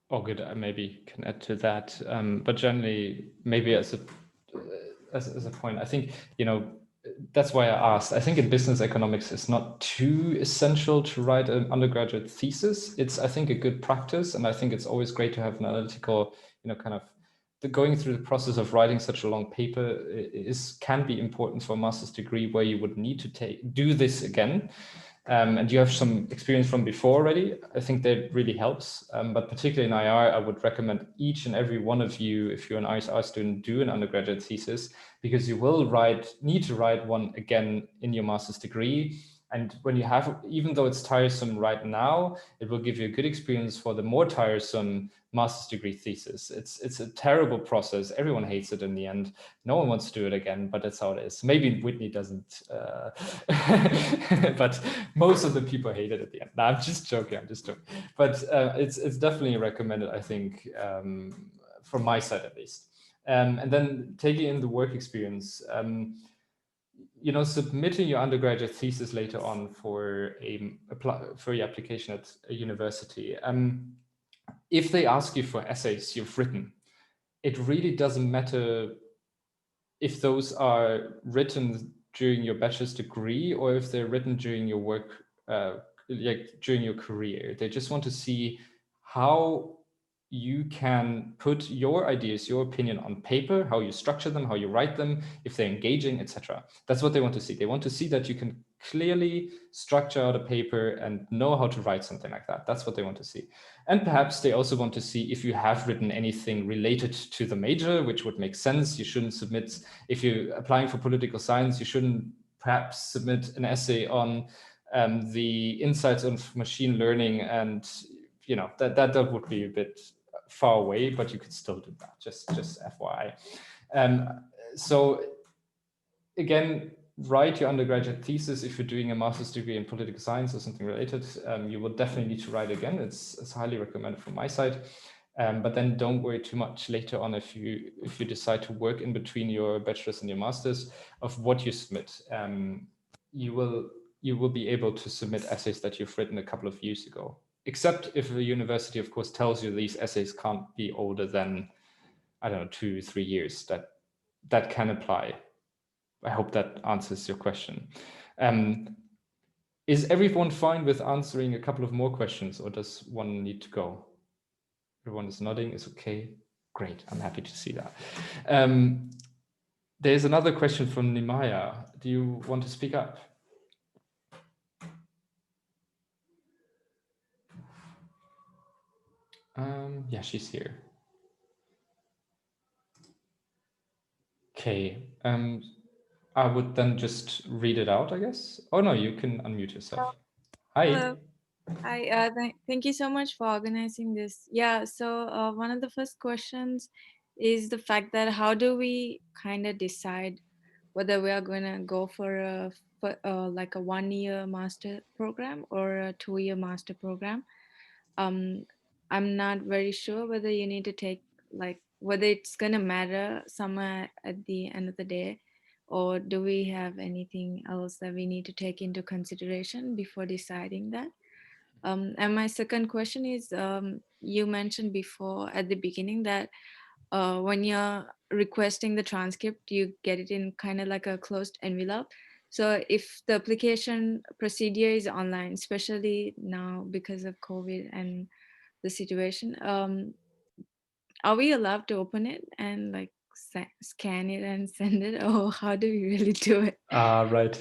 Oh, good. I maybe can add to that. But generally, maybe as as a point. I think, that's why I asked. I think in business economics, it's not too essential to write an undergraduate thesis. It's, I think, a good practice. And I think it's always great to have an analytical, kind of going through the process of writing such a long paper can be important for a master's degree where you would need to do this again. And you have some experience from before already. I think that really helps. But particularly in IR, I would recommend each and every one of you, if you're an ISR student, do an undergraduate thesis, because you will need to write one again in your master's degree. And when you have, even though it's tiresome right now, it will give you a good experience for the more tiresome master's degree thesis. It's a terrible process. Everyone hates it in the end. No one wants to do it again, but that's how it is. Maybe Whitney doesn't, but most of the people hate it at the end. No, I'm just joking. But it's definitely recommended, I think, from my side at least. And then taking in the work experience. Submitting your undergraduate thesis later on for your application at a university. If they ask you for essays you've written, it really doesn't matter if those are written during your bachelor's degree or if they're written during your work, during your career. They just want to see how you can put your ideas, your opinion on paper, how you structure them, how you write them, if they're engaging, etc. That's what they want to see. They want to see that you can clearly structure out a paper and know how to write something like that. That's what they want to see. And perhaps they also want to see if you have written anything related to the major, which would make sense. You shouldn't submit, if you're applying for political science, you shouldn't perhaps submit an essay on the insights of machine learning, and that would be a bit far away, but you could still do that, just FYI. So again, write your undergraduate thesis. If you're doing a master's degree in political science or something related, you will definitely need to write again. It's highly recommended from my side. But then don't worry too much later on if you decide to work in between your bachelor's and your master's of what you submit. You will be able to submit essays that you've written a couple of years ago, except if the university, of course, tells you these essays can't be older than, I don't know, 2-3 years. That can apply. I hope that answers your question. Is everyone fine with answering a couple of more questions, or does one need to go? Everyone is nodding, is okay. Great, I'm happy to see that. There's another question from Nimaya. Do you want to speak up? Yeah, she's here. Okay, I would then just read it out, I guess. Oh no, you can unmute yourself. Hi. Hello. Hi, thank you so much for organizing this. Yeah, so one of the first questions is the fact that how do we kind of decide whether we are going to go for like a 1-year master program or a 2-year master program? I'm not very sure whether you need to take, like, whether it's going to matter somewhere at the end of the day, or do we have anything else that we need to take into consideration before deciding that? And my second question is, you mentioned before at the beginning that when you're requesting the transcript, you get it in kind of like a closed envelope. So if the application procedure is online, especially now because of COVID and the situation, are we allowed to open it and like scan it and send it, or how do we really do it? Right.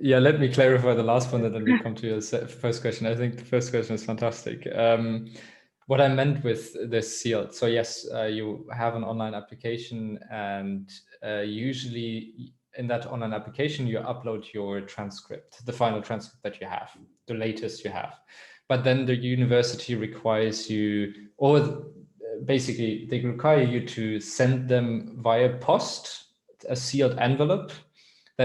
Yeah, let me clarify the last one and then we come to your first question. I think the first question is fantastic. What I meant with this sealed. So yes, you have an online application, and usually in that online application, you upload your transcript, the final transcript that you have, the latest you have. But then the university requires you, or basically they require you to send them via post, a sealed envelope,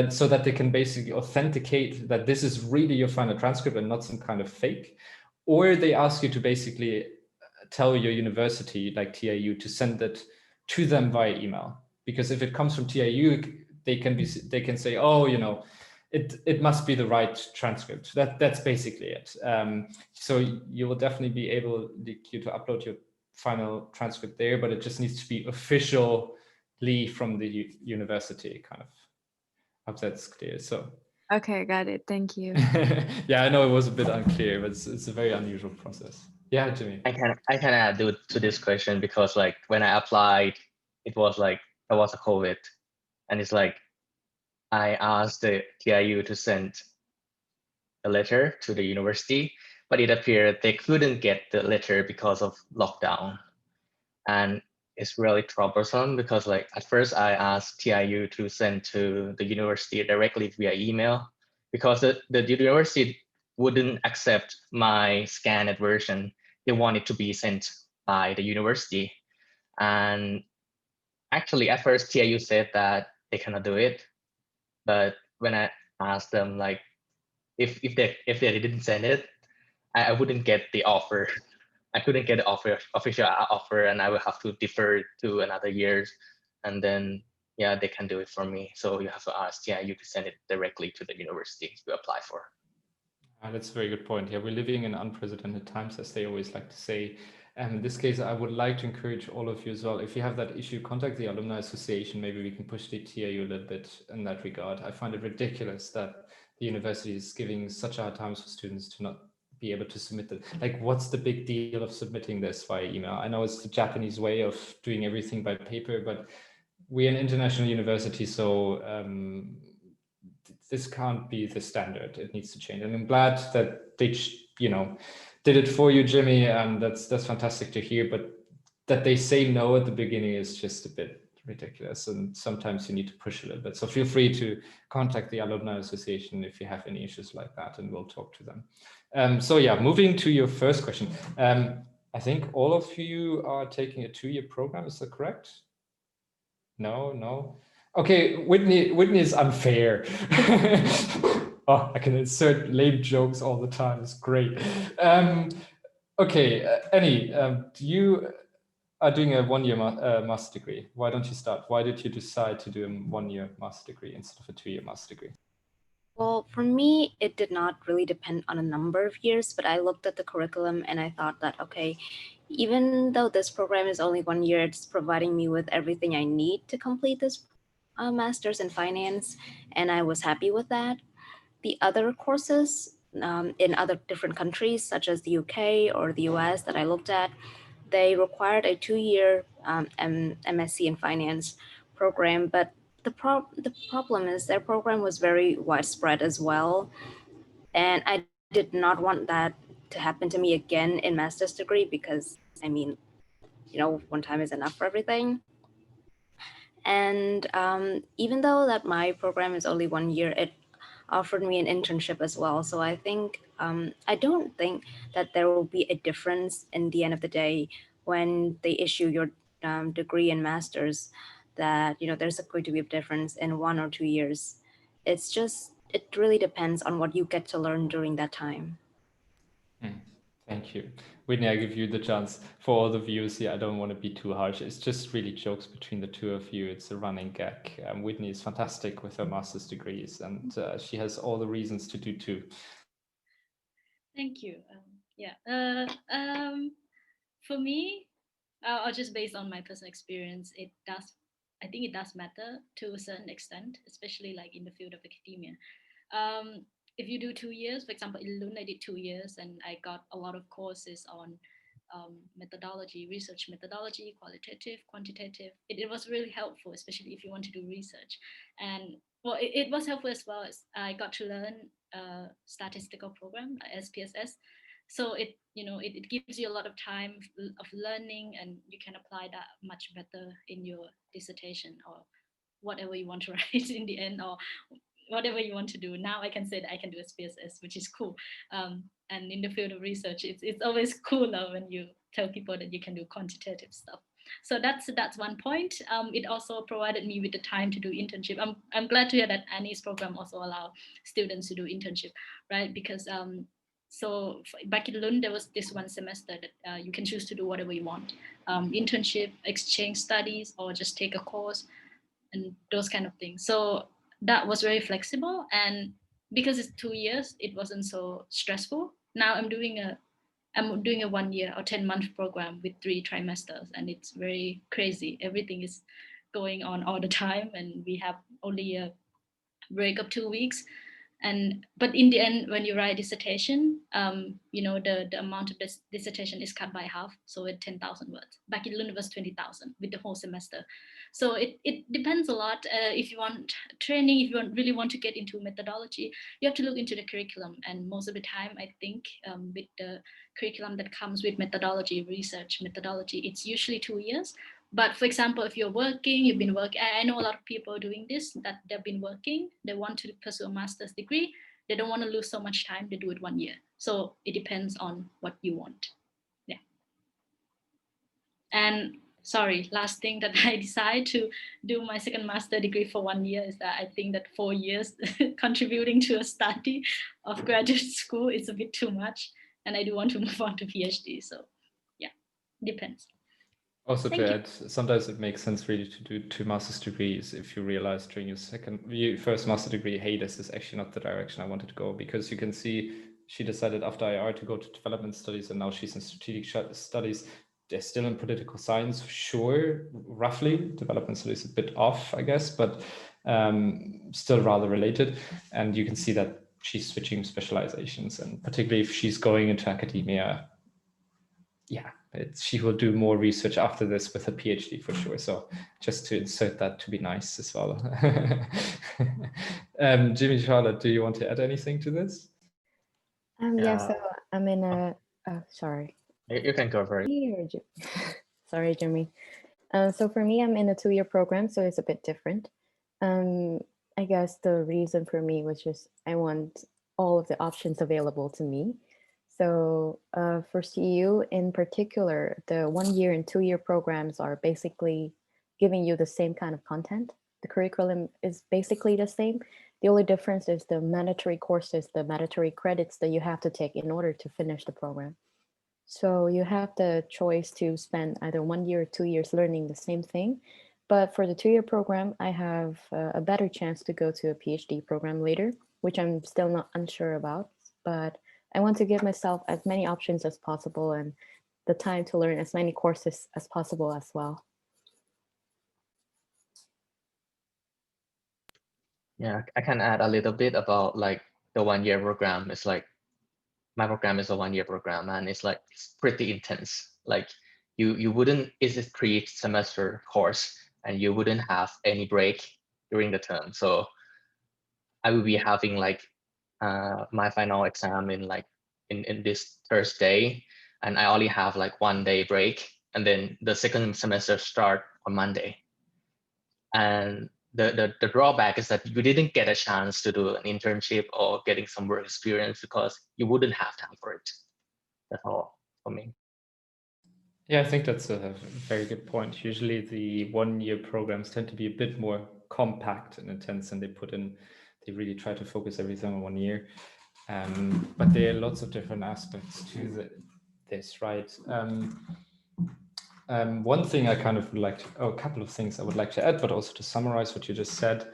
so that they can basically authenticate that this is really your final transcript and not some kind of fake. Or they ask you to basically tell your university, like TIU, to send it to them via email. Because if it comes from TIU, they can say, oh, it must be the right transcript. That's basically it. So you will definitely be able to upload your final transcript there, but it just needs to be official leave from the university, kind of. Hope that's clear. So. Okay, got it. Thank you. Yeah, I know it was a bit unclear, but it's a very unusual process. Yeah, Jimmy. I can add to this question because like when I applied, it was like there was a COVID, and it's like I asked the TIU to send a letter to the university, but it appeared they couldn't get the letter because of lockdown. And it's really troublesome because like at first I asked TIU to send to the university directly via email because the university wouldn't accept my scanned version. They want it to be sent by the university. And actually at first TIU said that they cannot do it. But when I asked them like if they didn't send it, I wouldn't get the offer. I couldn't get the official offer, and I will have to defer to another years. And then, yeah, they can do it for me. So you have to ask, yeah, you can send it directly to the university to apply for. That's a very good point. Yeah, we're living in unprecedented times, as they always like to say. In this case, I would like to encourage all of you as well. If you have that issue, contact the Alumni Association. Maybe we can push the TAU a little bit in that regard. I find it ridiculous that the university is giving such a hard time for students to not be able to submit it. Like, what's the big deal of submitting this via email? I know it's the Japanese way of doing everything by paper, but we're an international university, so this can't be the standard. It needs to change. And I'm glad that they, did it for you, Jimmy. That's fantastic to hear. But that they say no at the beginning is just a bit ridiculous. And sometimes you need to push a little bit. So feel free to contact the Alumni Association if you have any issues like that, and we'll talk to them. So yeah, moving to your first question. I think all of you are taking a 2-year program. Is that correct? No. Okay, Whitney is unfair. Oh, I can insert lame jokes all the time. It's great. Okay, Annie, you are doing a 1-year master degree. Why don't you start? Why did you decide to do a 1-year master degree instead of a 2-year master degree? Well, for me, it did not really depend on a number of years, but I looked at the curriculum and I thought that, okay, even though this program is only 1 year, it's providing me with everything I need to complete this master's in finance, and I was happy with that. The other courses in other different countries, such as the UK or the US that I looked at, they required a 2-year MSc in finance program, but the problem is their program was very widespread as well. And I did not want that to happen to me again in master's degree because, I mean, 1 time is enough for everything. And even though that my program is only 1 year, it offered me an internship as well. So I think, I don't think that there will be a difference in the end of the day when they issue your degree and master's, that, there's going to be a difference in 1 or 2 years. It's just, it really depends on what you get to learn during that time. Thank you. Whitney, I give you the chance. For all the viewers here, I don't want to be too harsh. It's just really jokes between the two of you. It's a running gag. Whitney is fantastic with her master's degrees, and she has all the reasons to do too. Thank you. For me, or just based on my personal experience, I think it does matter to a certain extent, especially like in the field of academia. If you do 2 years, for example, in Lund, I did 2 years and I got a lot of courses on methodology, research methodology, qualitative, quantitative. It was really helpful, especially if you want to do research. And well, it was helpful as well as I got to learn statistical program, SPSS. So it gives you a lot of time of learning, and you can apply that much better in your dissertation or whatever you want to write in the end, or whatever you want to do. Now I can say that I can do SPSS, which is cool. And in the field of research, it's always cooler when you tell people that you can do quantitative stuff. So that's one point. It also provided me with the time to do internship. I'm glad to hear that Annie's program also allow students to do internship, right? Because so back in Lund, there was this 1 semester that you can choose to do whatever you want, internship, exchange studies, or just take a course and those kind of things. So that was very flexible, and because it's 2 years, it wasn't so stressful. Now I'm doing a 1 year or 10-month program with 3 trimesters, and it's very crazy. Everything is going on all the time, and we have only a break of 2 weeks. But in the end, when you write dissertation, the amount of this dissertation is cut by half, so it's 10,000 words. Back in Lund, it was 20,000 with the whole semester. So it depends a lot. If you want training, if you really want to get into methodology, you have to look into the curriculum. And most of the time, I think with the curriculum that comes with methodology, research methodology, it's usually 2 years. But for example, if you're working, you've been working, I know a lot of people doing this, that they've been working, they want to pursue a master's degree, they don't want to lose so much time, they do it 1 year. So it depends on what you want. Yeah. And sorry, last thing that I decided to do my second master degree for 1 year is that I think that 4 years contributing to a study of graduate school is a bit too much. And I do want to move on to PhD. So yeah, depends. Also to add, sometimes it makes sense really to do 2 master's degrees if you realize during your first master degree, hey, this is actually not the direction I wanted to go, because you can see she decided after IR to go to development studies, and now she's in strategic studies. They're still in political science, sure, roughly. Development studies a bit off, I guess, but still rather related. And you can see that she's switching specializations, and particularly if she's going into academia, yeah, she will do more research after this with a PhD for sure. So just to insert that to be nice as well. Jimmy, Charlotte, do you want to add anything to this? Yeah, so I'm in a, sorry. You can go for it. Sorry, Jimmy. So for me, I'm in a 2-year program, so it's a bit different. I guess the reason for me was just I want all of the options available to me. So for CU in particular, the 1 year and 2 year programs are basically giving you the same kind of content. The curriculum is basically the same. The only difference is the mandatory courses, the mandatory credits that you have to take in order to finish the program. So you have the choice to spend either 1 year or 2 years learning the same thing. But for the 2 year program, I have a better chance to go to a PhD program later, which I'm still not unsure about. But I want to give myself as many options as possible and the time to learn as many courses as possible as well. Yeah, I can add a little bit about like the 1 year program. It's like my program is a 1 year program, and it's like it's pretty intense. Like you wouldn't, it's a 3 semester course, and you wouldn't have any break during the term. So I will be having like my final exam in this Thursday, and I only have like 1 day break, and then the second semester start on Monday. And the drawback is that you didn't get a chance to do an internship or getting some work experience because you wouldn't have time for it. That's all for me. Yeah, I think that's a very good point. Usually the 1 year programs tend to be a bit more compact and intense, and they really try to focus everything on 1 year. But there are lots of different aspects to this, right? One thing I kind of would like to, a couple of things I would like to add, but also to summarize what you just said.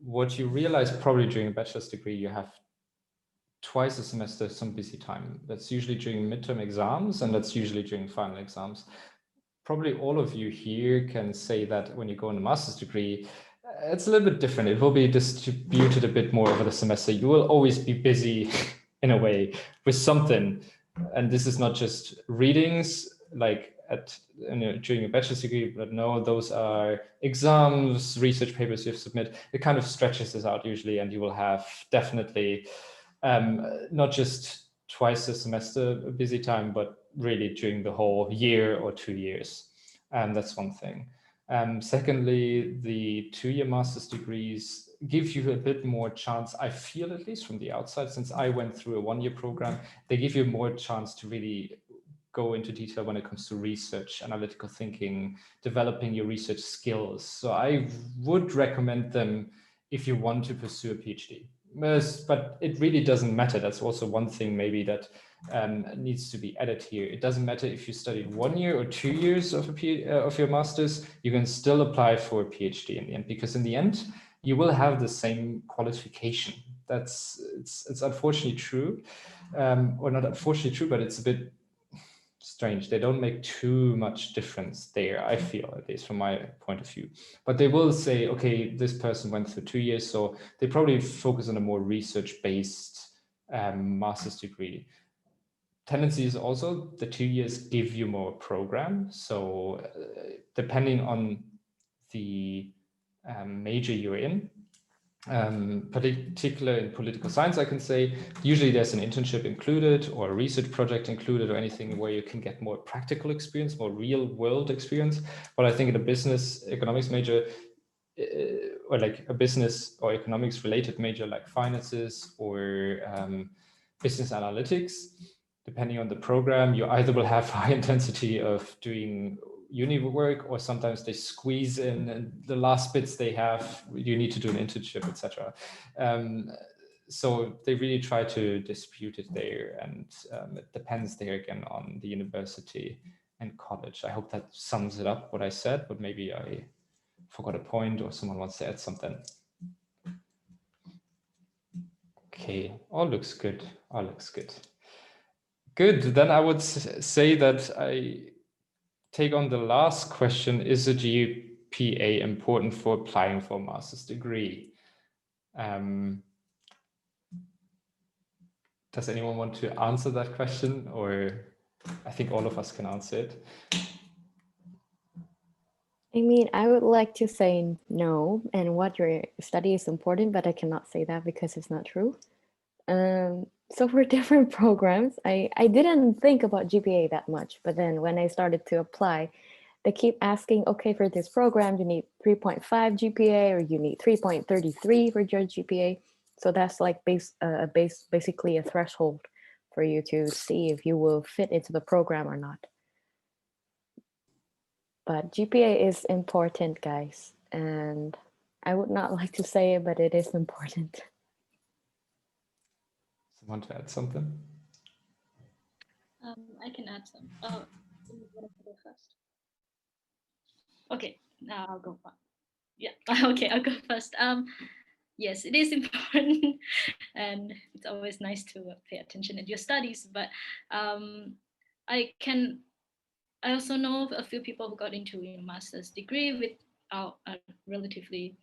What you realize probably during a bachelor's degree, you have twice a semester some busy time. That's usually during midterm exams, and that's usually during final exams. Probably all of you here can say that when you go in a master's degree, it's a little bit different. It will be distributed a bit more over the semester. You will always be busy in a way with something. And this is not just readings like during a bachelor's degree, but no, those are exams, research papers you have to submit. It kind of stretches this out usually, and you will have definitely not just twice a semester busy time, but really during the whole year or 2 years. That's one thing. Secondly, the 2 year master's degrees give you a bit more chance, I feel, at least from the outside, since I went through a 1 year program, they give you more chance to really go into detail when it comes to research, analytical thinking, developing your research skills. So I would recommend them if you want to pursue a PhD. But it really doesn't matter. That's also one thing maybe that needs to be added here. It doesn't matter if you studied 1 year or 2 years of your master's, you can still apply for a PhD in the end, because in the end, you will have the same qualification. It's unfortunately true, or not unfortunately true, but it's a bit strange. They don't make too much difference there, I feel, at least from my point of view. But they will say, okay, this person went through 2 years, so they probably focus on a more research-based master's degree. Tendency is also the 2 years give you more program. So depending on the major you're in, particular in political science, I can say usually there's an internship included or a research project included or anything where you can get more practical experience, more real world experience. But I think in a business economics major, or like a business or economics related major like finances or business analytics, depending on the program, you either will have high intensity of doing uni work, or sometimes they squeeze in and the last bits they have, you need to do an internship, etc. So they really try to dispute it there, and it depends there again on the university and college. I hope that sums it up what I said, but maybe I forgot a point or someone wants to add something. Okay, all looks good. All looks good. Good, then I would say that I take on the last question. Is a GPA important for applying for a master's degree? Does anyone want to answer that question, or I think all of us can answer it? I mean, I would like to say no, and what your study is important, but I cannot say that because it's not true. So for different programs, I didn't think about GPA that much, but then when I started to apply, they keep asking, okay, for this program, you need 3.5 GPA or you need 3.33 for your GPA. So that's like basically a threshold for you to see if you will fit into the program or not. But GPA is important, guys. And I would not like to say it, but it is important. Someone to add something? I can add some. Oh, you want to go first? Okay, now I'll go first. Yeah, okay, I'll go first. Yes, it is important, and it's always nice to pay attention in your studies. But I also know a few people who got into a master's degree without relatively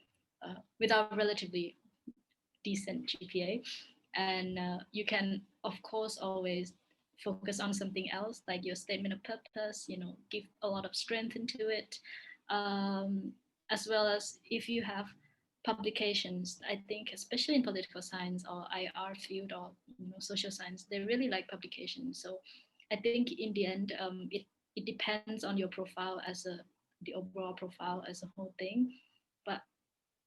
decent GPA, and you can of course always focus on something else, like your statement of purpose, give a lot of strength into it, as well as if you have publications. I think especially in political science or IR field or social science, they really like publications. So I think in the end, it depends on your profile the overall profile as a whole thing. But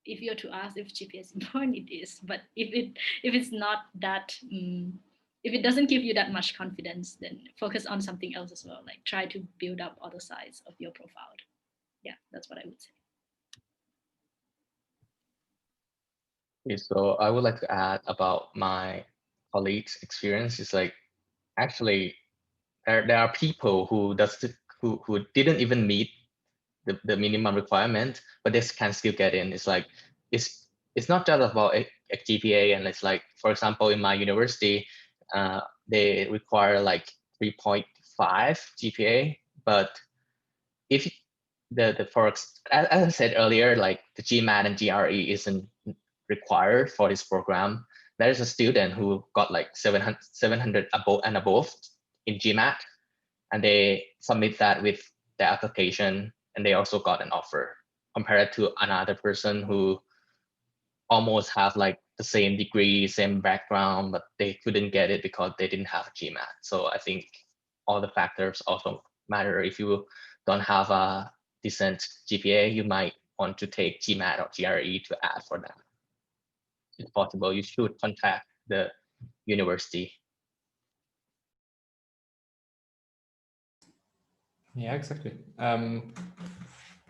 if you're to ask if GPA is important, it is. But if it's not that, if it doesn't give you that much confidence, then focus on something else as well. Like try to build up other sides of your profile. Yeah, that's what I would say. Okay, so I would like to add about my colleagues' experience. It's like actually there are people who didn't even meet the minimum requirement, but they can still get in. It's like it's not just about a GPA, and it's like, for example, in my university, they require like 3.5 GPA, but if as I said earlier, like the GMAT and GRE isn't required for this program. There is a student who got like 700 above in GMAT, and they submit that with their application, and they also got an offer, compared to another person who almost have like the same degree, same background, but they couldn't get it because they didn't have GMAT. So I think all the factors also matter. If you don't have a decent GPA, you might want to take GMAT or GRE to add for that. If possible, you should contact the university. Yeah, exactly.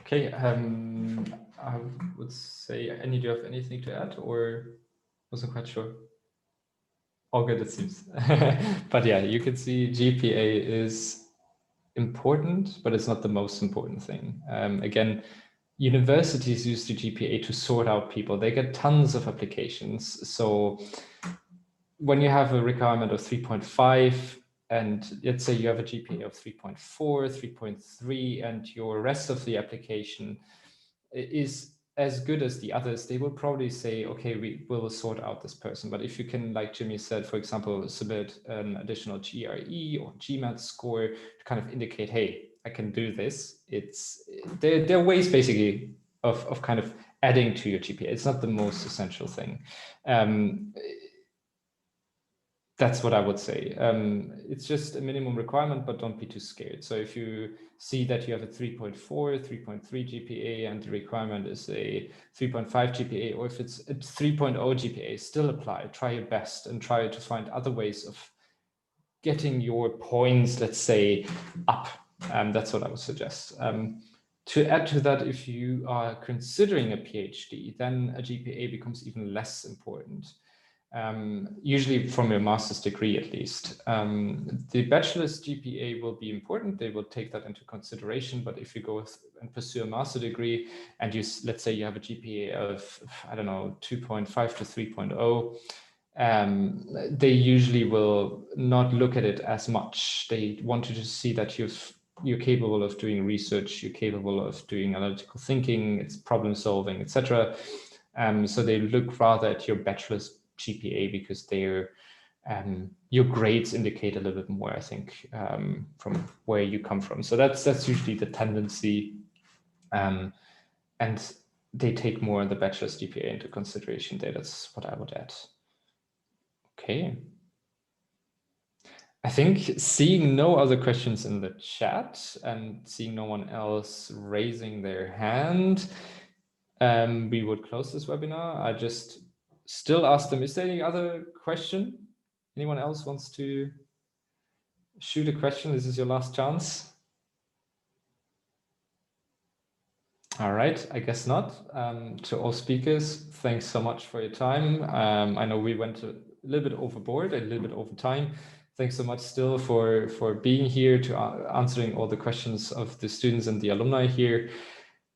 Okay, I would say, do you have anything to add, or wasn't quite sure? All good, it seems. But yeah, you can see GPA is important, but it's not the most important thing. Again, universities use the GPA to sort out people. They get tons of applications. So when you have a requirement of 3.5, and let's say you have a GPA of 3.4, 3.3, and your rest of the application is as good as the others, they will probably say, okay, we will sort out this person. But if you can, like Jimmy said, for example, submit an additional GRE or GMAT score to kind of indicate, hey, I can do this. There are ways basically of kind of adding to your GPA. It's not the most essential thing. That's what I would say. It's just a minimum requirement, but don't be too scared. So if you see that you have a 3.4, 3.3 GPA and the requirement is a 3.5 GPA, or if it's a 3.0 GPA, still apply, try your best and try to find other ways of getting your points, let's say, up. That's what I would suggest. To add to that, if you are considering a PhD, then a GPA becomes even less important. Usually from your master's degree, at least. The bachelor's GPA will be important. They will take that into consideration. But if you go and pursue a master degree and let's say you have a GPA of, I don't know, 2.5 to 3.0, they usually will not look at it as much. They want you to see that you're capable of doing research, you're capable of doing analytical thinking, it's problem solving, etc. So they look rather at your bachelor's GPA because your grades indicate a little bit more, I think, from where you come from. So that's usually the tendency, and they take more the bachelor's GPA into consideration there. That's what I would add. Okay. I think seeing no other questions in the chat and seeing no one else raising their hand, we would close this webinar. I just still ask them, is there any other question? Anyone else wants to shoot a question? This is your last chance. All right, I guess not. To all speakers, thanks so much for your time. I know we went a little bit overboard, a little bit over time. Thanks so much still for being here, to answering all the questions of the students and the alumni here.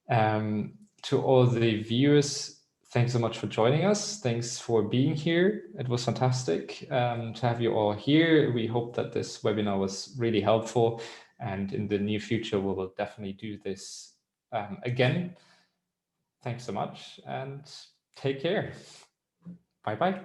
To all the viewers, thanks so much for joining us. Thanks for being here. It was fantastic to have you all here. We hope that this webinar was really helpful, and in the near future, we will definitely do this again. Thanks so much and take care. Bye-bye.